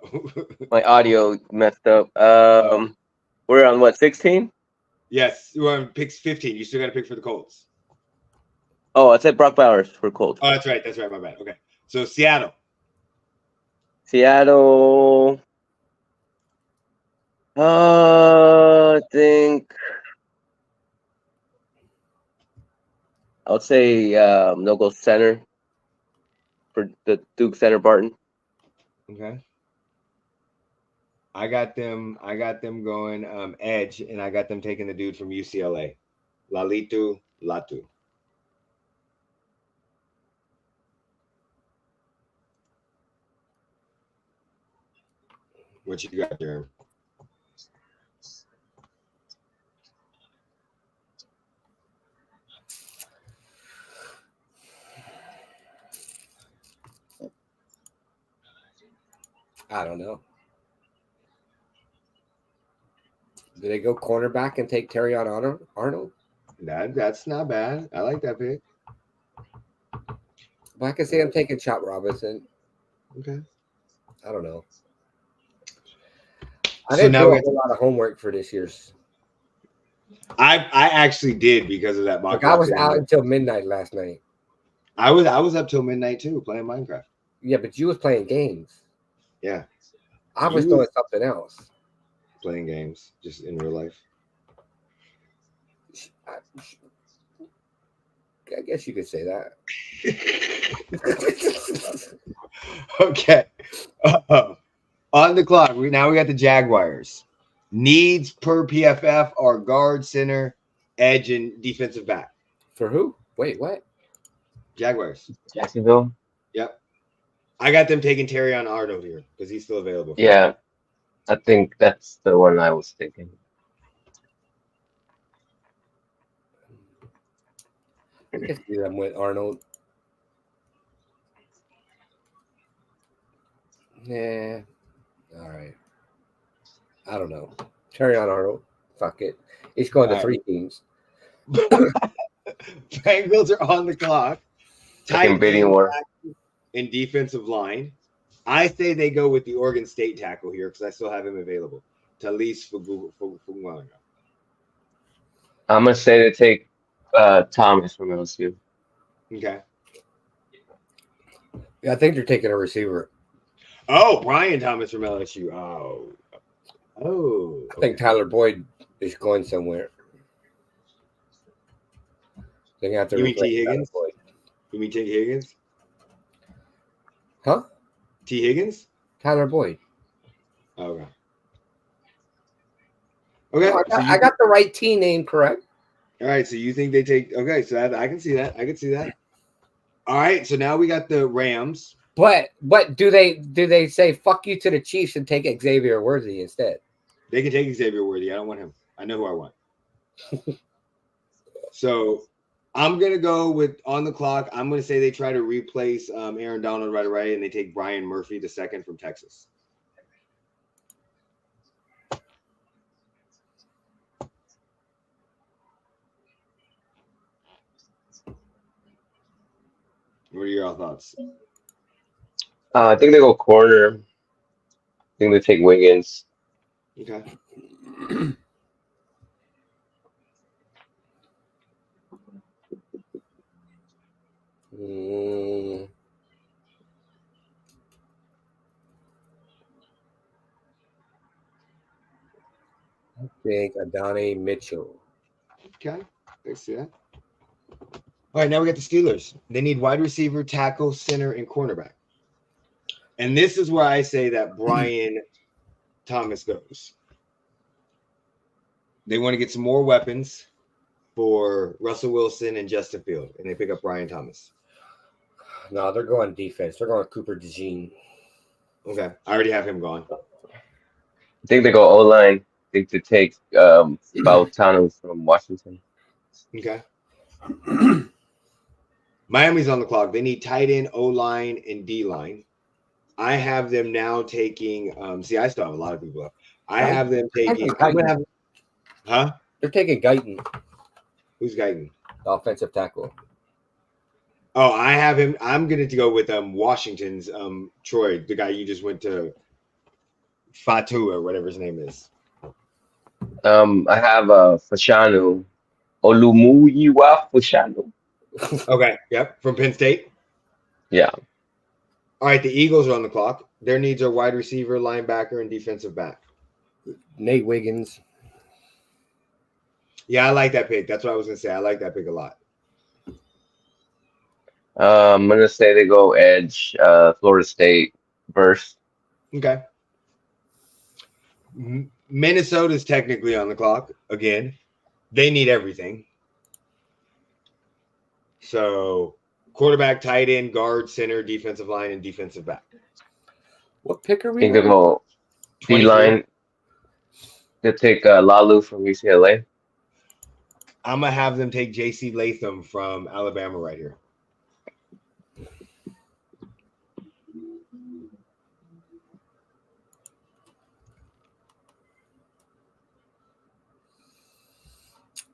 Speaker 3: my audio messed up. We're on what, 16?
Speaker 1: Yes, you're on picks 15. You still got to pick for the Colts.
Speaker 3: Oh, I said Brock Bowers for Colts.
Speaker 1: Oh, that's right. That's right. My bad. Okay. So Seattle.
Speaker 3: I think I would say they'll go center for the Duke center Barton.
Speaker 1: Okay. I got them going edge, and I got them taking the dude from UCLA, Lalitu Latu. What you got there?
Speaker 4: I don't know. Do they go cornerback and take Terrion Arnold?
Speaker 1: That's not bad. I like that pick.
Speaker 4: But I can see him taking Chop Robinson.
Speaker 1: Okay.
Speaker 4: I don't know. I didn't do a whole lot of homework for this year's.
Speaker 1: I actually did because of that mock.
Speaker 4: Like I was out until midnight last night.
Speaker 1: I was up till midnight too playing Minecraft.
Speaker 4: Yeah, but you was playing games.
Speaker 1: Yeah.
Speaker 4: I was doing something else.
Speaker 1: Playing games, just in real life.
Speaker 4: I guess you could say that.
Speaker 1: Okay. On the clock. We got the Jaguars. Needs per PFF are guard, center, edge, and defensive back.
Speaker 4: For who? Wait, what?
Speaker 1: Jaguars.
Speaker 3: Jacksonville.
Speaker 1: Yep. I got them taking Terrion Arnold here because he's still available.
Speaker 3: Yeah. I think that's the one I was thinking.
Speaker 4: I guess I'm with Arnold. Yeah. All right. I don't know. Terrion Arnold. Fuck it. He's going to 3 teams.
Speaker 1: Bengals are on the clock. Tight
Speaker 3: bidding war
Speaker 1: in defensive line. I say they go with the Oregon State tackle here because I still have him available. Talise Fugwanga.
Speaker 3: I'm gonna say they take Thomas from LSU.
Speaker 1: Okay.
Speaker 4: Yeah, I think they're taking a receiver.
Speaker 1: Oh, Brian Thomas from LSU. Oh.
Speaker 4: I think Tyler Boyd is going somewhere. They have to.
Speaker 1: You mean T. Higgins? You mean T. Higgins?
Speaker 4: Huh?
Speaker 1: T. Higgins?
Speaker 4: Tyler Boyd.
Speaker 1: Okay. Okay.
Speaker 4: No, I got the right T name correct.
Speaker 1: All right. So you think they take? Okay. So I can see that. I can see that. All right. So now we got the Rams.
Speaker 4: But do they say fuck you to the Chiefs and take Xavier Worthy instead?
Speaker 1: They can take Xavier Worthy. I don't want him. I know who I want. So I'm gonna go with on the clock. I'm gonna say they try to replace Aaron Donald right away, and they take Brian Murphy the second from Texas. What are your thoughts?
Speaker 3: I think they go corner. I think they take Wiggins.
Speaker 1: Okay.
Speaker 4: I think Adonai Mitchell.
Speaker 1: Okay. I see that. All right, now we got the Steelers. They need wide receiver, tackle, center, and cornerback. And this is where I say that Brian Thomas goes. They want to get some more weapons for Russell Wilson and Justin Field, and they pick up Brian Thomas.
Speaker 4: No, they're going defense. They're going Cooper DeJean.
Speaker 1: Okay, I already have him gone.
Speaker 3: I think they go O-line. I think they take Bautano from Washington.
Speaker 1: Okay. Miami's on the clock. They need tight end, O-line, and D-line. I have them now taking see, I still have a lot of people up. I have them taking huh?
Speaker 4: They're taking Guyton.
Speaker 1: Who's Guyton?
Speaker 4: The offensive tackle.
Speaker 1: Oh, I have him. I'm gonna go with Washington's Troy, the guy you just went to Fatu or whatever his name is.
Speaker 3: I have Fashanu. Olumuyiwa Fashanu.
Speaker 1: Okay, yep, from Penn State.
Speaker 3: Yeah.
Speaker 1: All right, the Eagles are on the clock. Their needs are wide receiver, linebacker, and defensive back.
Speaker 4: Nate Wiggins.
Speaker 1: Yeah, I like that pick. That's what I was gonna say. I like that pick a lot.
Speaker 3: I'm gonna say they go edge. Florida State burst.
Speaker 1: Okay. Minnesota's technically on the clock again. They need everything. So quarterback, tight end, guard, center, defensive line, and defensive back.
Speaker 4: What pick are
Speaker 3: I
Speaker 4: we?
Speaker 3: think they go D-line. They take Lalu from UCLA.
Speaker 1: I'm gonna have them take J.C. Latham from Alabama right here.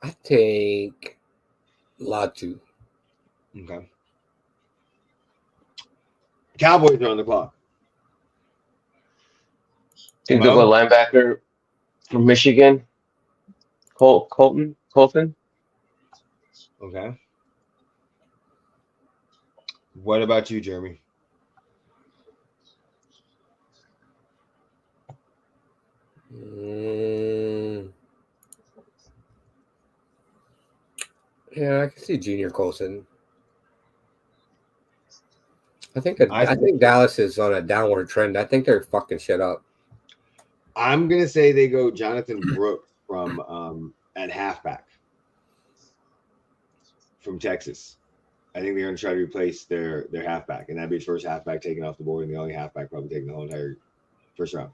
Speaker 4: I take Latu.
Speaker 1: Okay. Cowboys are on the clock.
Speaker 3: I think they'll go linebacker from Michigan. Colton.
Speaker 1: Okay. What about you, Jeremy?
Speaker 4: Yeah, I can see Junior Colson. I think Dallas is on a downward trend. I think they're fucking shit up.
Speaker 1: I'm gonna say they go Jonathan Brooks from at halfback from Texas. I think they're gonna try to replace their halfback, and that'd be his first halfback taken off the board, and the only halfback probably taking the whole entire first round.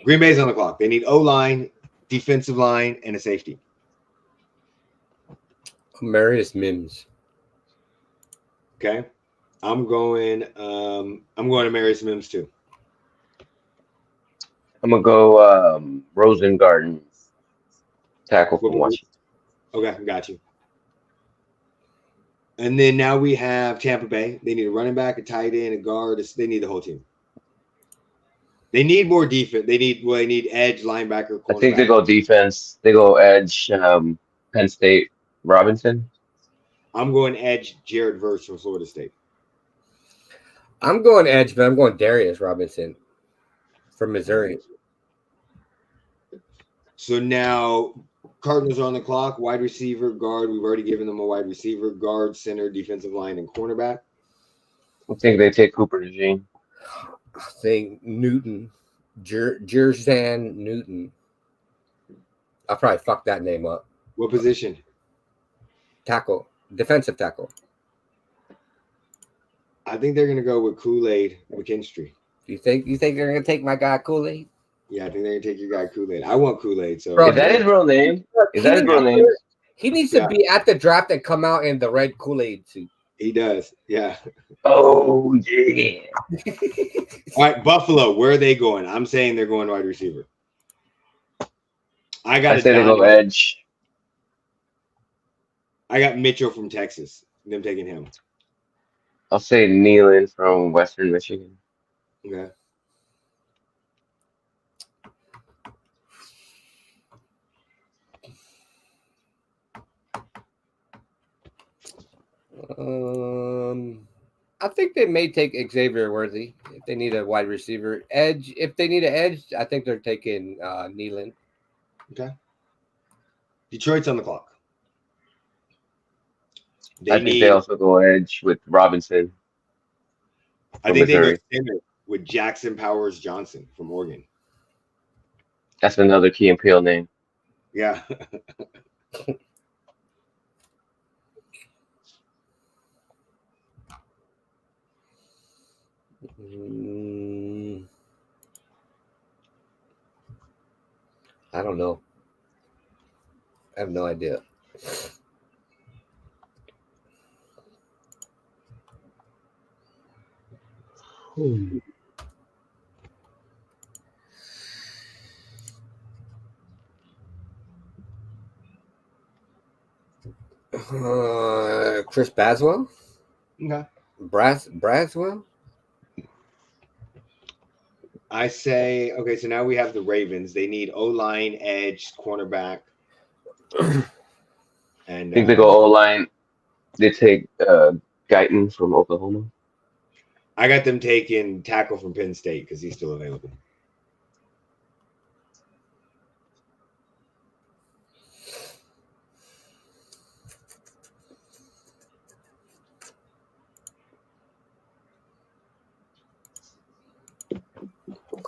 Speaker 1: Green Bay's on the clock. They need O-line, defensive line, and a safety.
Speaker 4: Marius Mims.
Speaker 1: Okay. I'm going to Marius Mims too.
Speaker 3: I'm gonna go Rosengarten, tackle from Washington.
Speaker 1: Okay, got you. And then now we have Tampa Bay. They need a running back, a tight end, a guard. They need the whole team. They need more defense. They need edge, linebacker, cornerback.
Speaker 3: I think they go defense. They go edge. Penn State, Robinson.
Speaker 1: I'm going edge, Jared Verse from Florida State.
Speaker 4: I'm going edge, but I'm going Darius Robinson from Missouri.
Speaker 1: So now Cardinals are on the clock. Wide receiver, guard. We've already given them a wide receiver, guard, center, defensive line, and cornerback.
Speaker 3: I think they take Cooper DeJean.
Speaker 4: I think Newton, Jerzan Newton. I'll probably fuck that name up.
Speaker 1: What position?
Speaker 4: Tackle, defensive tackle.
Speaker 1: I think they're gonna go with Kool-Aid McKinstry.
Speaker 4: You think they're gonna take my guy Kool-Aid?
Speaker 1: Yeah, I think they're gonna take your guy Kool-Aid. I want Kool-Aid. So
Speaker 3: Is that his real name? Is that his real name?
Speaker 4: He needs to be at the draft and come out in the red Kool-Aid suit.
Speaker 1: He does. Yeah.
Speaker 3: Oh yeah.
Speaker 1: All right, Buffalo. Where are they going? I'm saying they're going wide receiver. I
Speaker 3: say they go edge.
Speaker 1: I got Mitchell from Texas. Them taking him.
Speaker 3: I'll say Nealon from Western Michigan.
Speaker 1: Okay.
Speaker 4: I think they may take Xavier Worthy if they need a wide receiver. Edge, if they need an edge, I think they're taking Nealon.
Speaker 1: Okay. Detroit's on the clock.
Speaker 3: I think they also go edge with Robinson.
Speaker 1: I think
Speaker 3: Missouri.
Speaker 1: they go center with Jackson Powers Johnson from Oregon.
Speaker 3: That's another Key and Peele name.
Speaker 1: Yeah.
Speaker 4: I don't know. I have no idea. Chris Baswell?
Speaker 1: Okay.
Speaker 4: Braswell?
Speaker 1: I say, okay, so now we have the Ravens. They need O-line, edge, cornerback. And
Speaker 3: I think they go O-line. They take Guyton from Oklahoma.
Speaker 1: I got them taking tackle from Penn State because he's still available.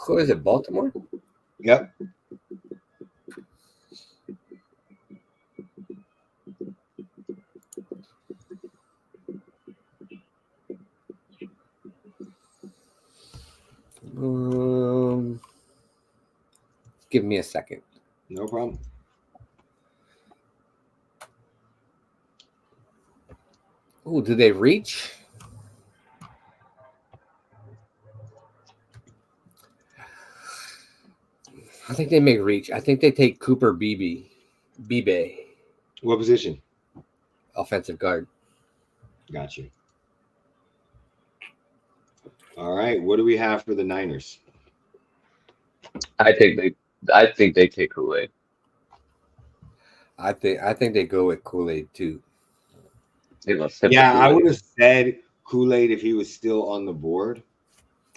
Speaker 4: Who is it, Baltimore?
Speaker 1: Yep.
Speaker 4: Give me a second.
Speaker 1: No problem.
Speaker 4: Oh, do they reach? I think they may reach. I think they take Cooper Beebe.
Speaker 1: What position?
Speaker 4: Offensive guard.
Speaker 1: Got you. All right. What do we have for the Niners?
Speaker 3: I think they take Kool-Aid.
Speaker 4: I think they go with Kool-Aid too.
Speaker 1: Yeah, I would have said Kool-Aid if he was still on the board.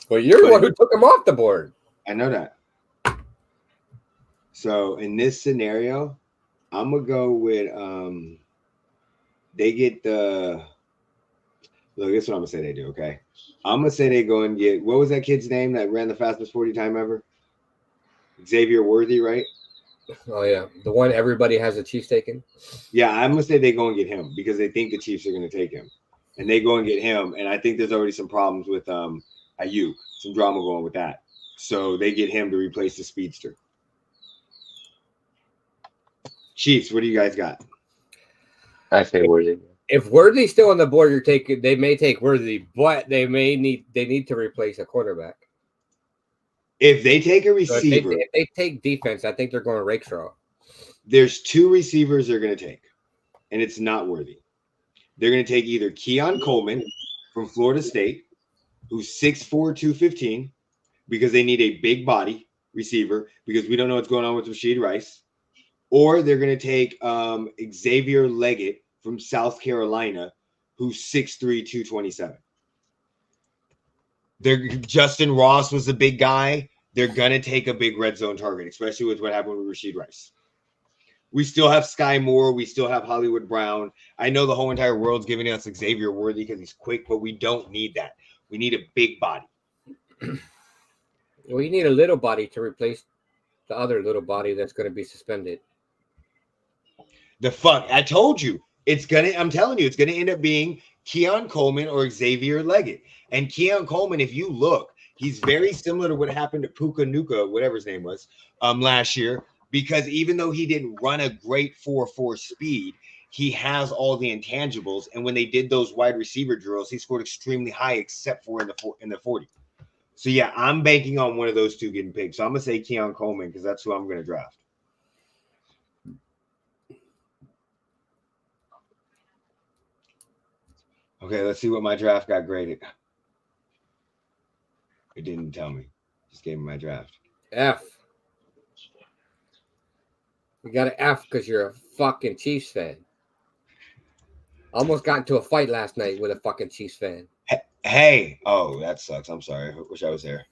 Speaker 4: Well, you're the one who took him off the board.
Speaker 1: I know that. So in this scenario, I'm gonna go with they get the look, this is what I'm gonna say they do, okay? I'm gonna say they go and get what was that kid's name that ran the fastest 40 time ever? Xavier Worthy, right?
Speaker 4: Oh yeah. The one everybody has the Chiefs taking?
Speaker 1: Yeah, I'm gonna say they go and get him because they think the Chiefs are gonna take him. And they go and get him. And I think there's already some problems with Ayuk, some drama going with that. So they get him to replace the speedster. Chiefs, what do you guys got?
Speaker 3: I say Worthy.
Speaker 4: If Worthy's still on the board, they may take Worthy, but they need to replace a quarterback.
Speaker 1: If they take a receiver,
Speaker 4: if they take defense, I think they're going to Rakestraw.
Speaker 1: There's two receivers they're going to take, and it's not Worthy. They're going to take either Keon Coleman from Florida State, who's 6'4", 215, because they need a big body receiver because we don't know what's going on with Rashid Rice. Or they're going to take Xavier Leggett from South Carolina, who's 6'3", 227. Justin Ross was a big guy. They're going to take a big red zone target, especially with what happened with Rashid Rice. We still have Sky Moore. We still have Hollywood Brown. I know the whole entire world's giving us Xavier Worthy because he's quick, but we don't need that. We need a big body.
Speaker 4: Well, you need a little body to replace the other little body that's going to be suspended.
Speaker 1: The fuck? I told you. I'm telling you, it's going to end up being Keon Coleman or Xavier Leggett. And Keon Coleman, if you look, he's very similar to what happened to Puka Nuka, whatever his name was, last year. Because even though he didn't run a great 4.4 speed, he has all the intangibles. And when they did those wide receiver drills, he scored extremely high, except for in the 40. So yeah, I'm banking on one of those two getting picked. So I'm gonna say Keon Coleman because that's who I'm gonna draft. Okay, let's see what my draft got graded. It didn't tell me. Just gave me my draft.
Speaker 4: F. You got an F because you're a fucking Chiefs fan. Almost got into a fight last night with a fucking Chiefs fan.
Speaker 1: Hey. Oh, that sucks. I'm sorry. I wish I was there.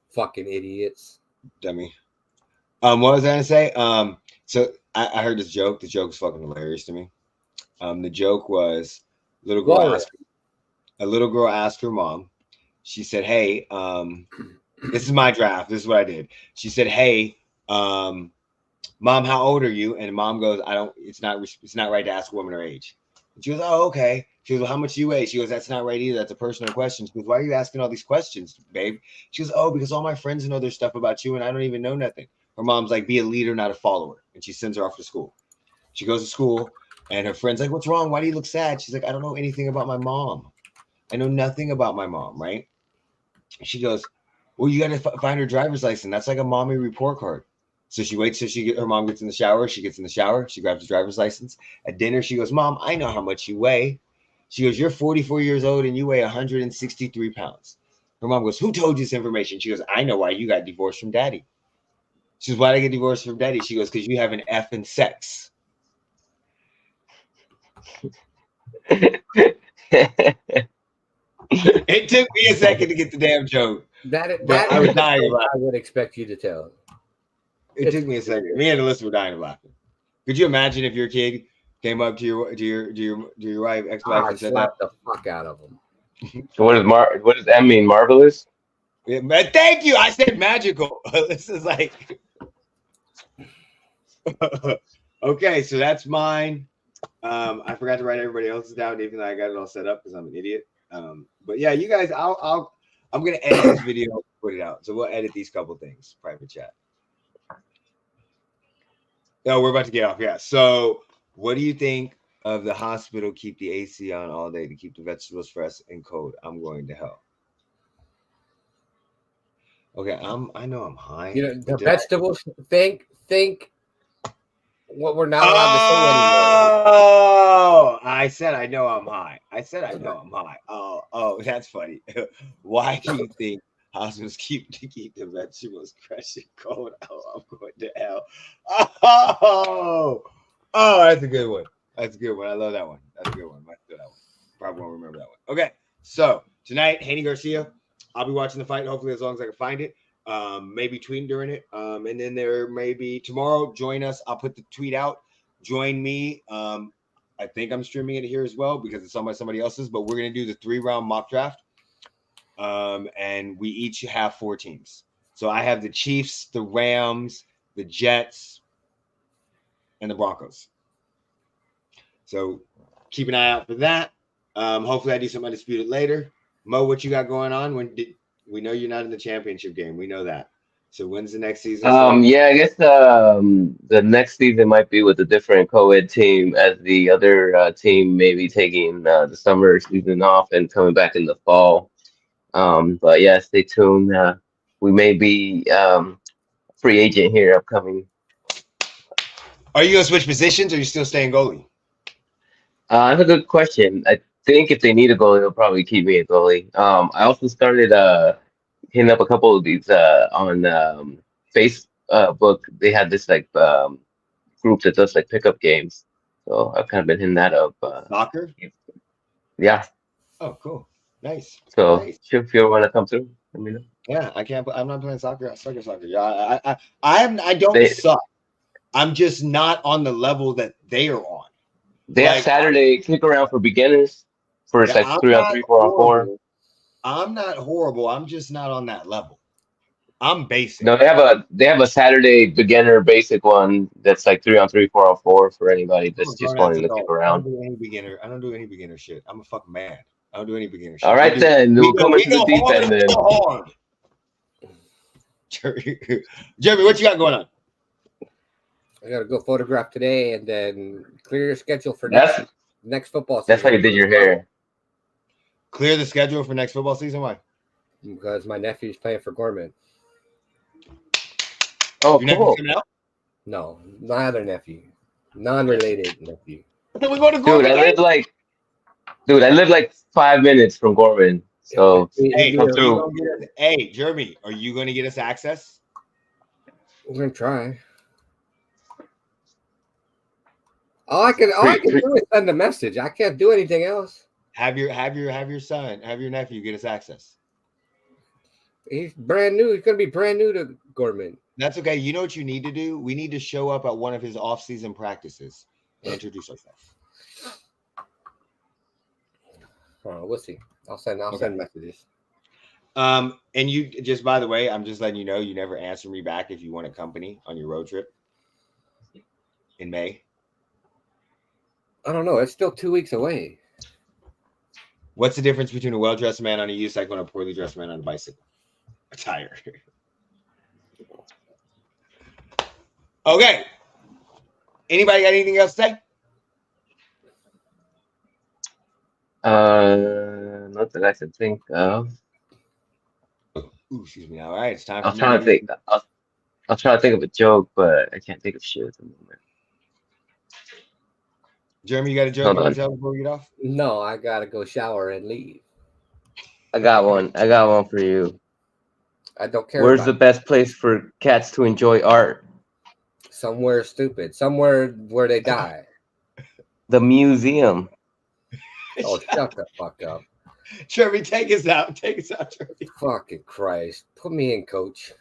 Speaker 4: Fucking idiots.
Speaker 1: Dummy. What was I gonna say? So I heard this joke. The joke was fucking hilarious to me. The joke was a little girl asked her mom. She said, "Hey, this is my draft. This is what I did." She said, "Hey, mom, how old are you?" And mom goes, "I don't. It's not right to ask a woman her age." And she goes, "Oh, okay." She goes, "Well, how much do you weigh?" She goes, "That's not right either. That's a personal question." She goes, "Why are you asking all these questions, babe?" She goes, "Oh, because all my friends know their stuff about you, and I don't even know nothing." Her mom's like, "Be a leader, not a follower," and she sends her off to school. She goes to school, and her friend's like, "What's wrong? Why do you look sad?" She's like, "I don't know anything about my mom. I know nothing about my mom, right?" She goes, "Well, you got to find her driver's license. That's like a mommy report card." So she waits till her mom gets in the shower. She gets in the shower. She grabs the driver's license. At dinner, she goes, "Mom, I know how much you weigh." She goes, "You're 44 years old and you weigh 163 pounds. Her mom goes, "Who told you this information?" She goes, "I know why you got divorced from daddy." She goes, "Why did I get divorced from daddy?" She goes, "Because you have an F in sex." It took me a second to get the damn joke.
Speaker 4: That
Speaker 1: I was dying of laughing.
Speaker 4: I would expect you to tell.
Speaker 1: It took me a second. Me and Alyssa were dying of laughing. Could you imagine if your kid came up to your wife, ex-wife, and said that?
Speaker 4: Slap the fuck out of him.
Speaker 3: So what does M mean? Marvelous?
Speaker 1: Yeah, man, thank you. I said magical. This is like okay, so that's mine. I forgot to write everybody else's down, even though I got it all set up because I'm an idiot. But yeah, you guys, I'm gonna edit this video, put it out. So we'll edit these couple things. Private chat. No, we're about to get off. Yeah. So, what do you think of the hospital keep the AC on all day to keep the vegetables fresh and cold? I'm going to hell. Okay, I know I'm high.
Speaker 4: You know the vegetables. Think what we're not allowed to say anymore.
Speaker 1: Oh, I said I know I'm high. I said I know I'm high. Oh, that's funny. Why do you think hospitals keep the vegetables fresh and cold? Oh, I'm going to hell. Oh, that's a good one. That's a good one. I love that one. That's a good one. Might do that one. Probably won't remember that one. Okay, so tonight, Haney Garcia. I'll be watching the fight. Hopefully, as long as I can find it. Maybe tweeting during it. And then there may be tomorrow. Join us. I'll put the tweet out. Join me. I think I'm streaming it here as well because it's on by somebody else's. But we're gonna do the 3-round mock draft. And we each have 4 teams. So I have the Chiefs, the Rams, the Jets, and the Broncos. So keep an eye out for that. Hopefully I do some undisputed later. Mo, what you got going on? We know you're not in the championship game. We know that. So when's the next season?
Speaker 3: Yeah, I guess the next season might be with a different co-ed team, as the other team may be taking the summer season off and coming back in the fall. But yeah, stay tuned. We may be free agent here upcoming.
Speaker 1: Are you gonna switch positions or are you still staying goalie?
Speaker 3: That's a good question. I think if they need a goalie, they'll probably keep me a goalie. I also started hitting up a couple of these on Facebook. They had this like group that does like pickup games, so I've kind of been hitting that up.
Speaker 1: Soccer?
Speaker 3: Yeah.
Speaker 1: Oh, cool. Nice.
Speaker 3: So
Speaker 1: nice.
Speaker 3: if you want to come through, let me know.
Speaker 1: Yeah, I can't. I'm not playing soccer. Yeah, I don't suck. I'm just not on the level that they are on.
Speaker 3: They have Saturday kick around for beginners for like 3-on-3, 4-on-4.
Speaker 1: I'm not horrible. I'm just not on that level. I'm basic.
Speaker 3: No, they have a Saturday beginner basic one that's like 3-on-3, 4-on-4 for anybody that's just wanting to kick around.
Speaker 1: I don't do any beginner shit. I'm a fucking man. I don't do any beginner shit.
Speaker 3: All right, then we'll come into the deep end then.
Speaker 1: Jeremy, what you got going on?
Speaker 4: I gotta go photograph today and then clear your schedule for next football season.
Speaker 3: That's how you did your hair.
Speaker 1: Clear the schedule for next football season? Why?
Speaker 4: Because my nephew's playing for Gorman.
Speaker 3: Oh, cool.
Speaker 4: No, my other nephew. Non-related nephew.
Speaker 1: Then we go to
Speaker 3: Gorman. Dude, Dude, I live like 5 minutes from Gorman, so
Speaker 1: Hey,
Speaker 3: come through.
Speaker 1: hey, Jeremy, are you going to get us access?
Speaker 4: We're gonna try. All I can do is send a message. I can't do anything else.
Speaker 1: Have your nephew get us access.
Speaker 4: He's brand new. He's gonna be brand new to Gorman.
Speaker 1: That's okay. You know what you need to do? We need to show up at one of his off-season practices and introduce ourselves.
Speaker 4: We'll see. I'll send messages.
Speaker 1: And you just, by the way, I'm just letting you know, you never answer me back if you want a company on your road trip in May.
Speaker 4: I don't know. It's still 2 weeks away.
Speaker 1: What's the difference between a well-dressed man on a unicycle and a poorly dressed man on a bicycle? A tire. Okay. Anybody got anything else to say?
Speaker 3: Not that I can think of.
Speaker 1: Ooh, excuse me. All right, it's time.
Speaker 3: I'll try to think. I'll try to think of a joke, but I can't think of shit at the moment.
Speaker 1: Jeremy, you got a joke you want to tell before we get off?
Speaker 4: No, I gotta go shower and leave.
Speaker 3: I got one for you.
Speaker 4: I don't care.
Speaker 3: Where's the best place for cats to enjoy art?
Speaker 4: Somewhere stupid. Somewhere where they die.
Speaker 3: The museum.
Speaker 4: Oh, shut the fuck up.
Speaker 1: Jeremy, take us out. Take us out, Jeremy.
Speaker 4: Fucking Christ. Put me in, coach.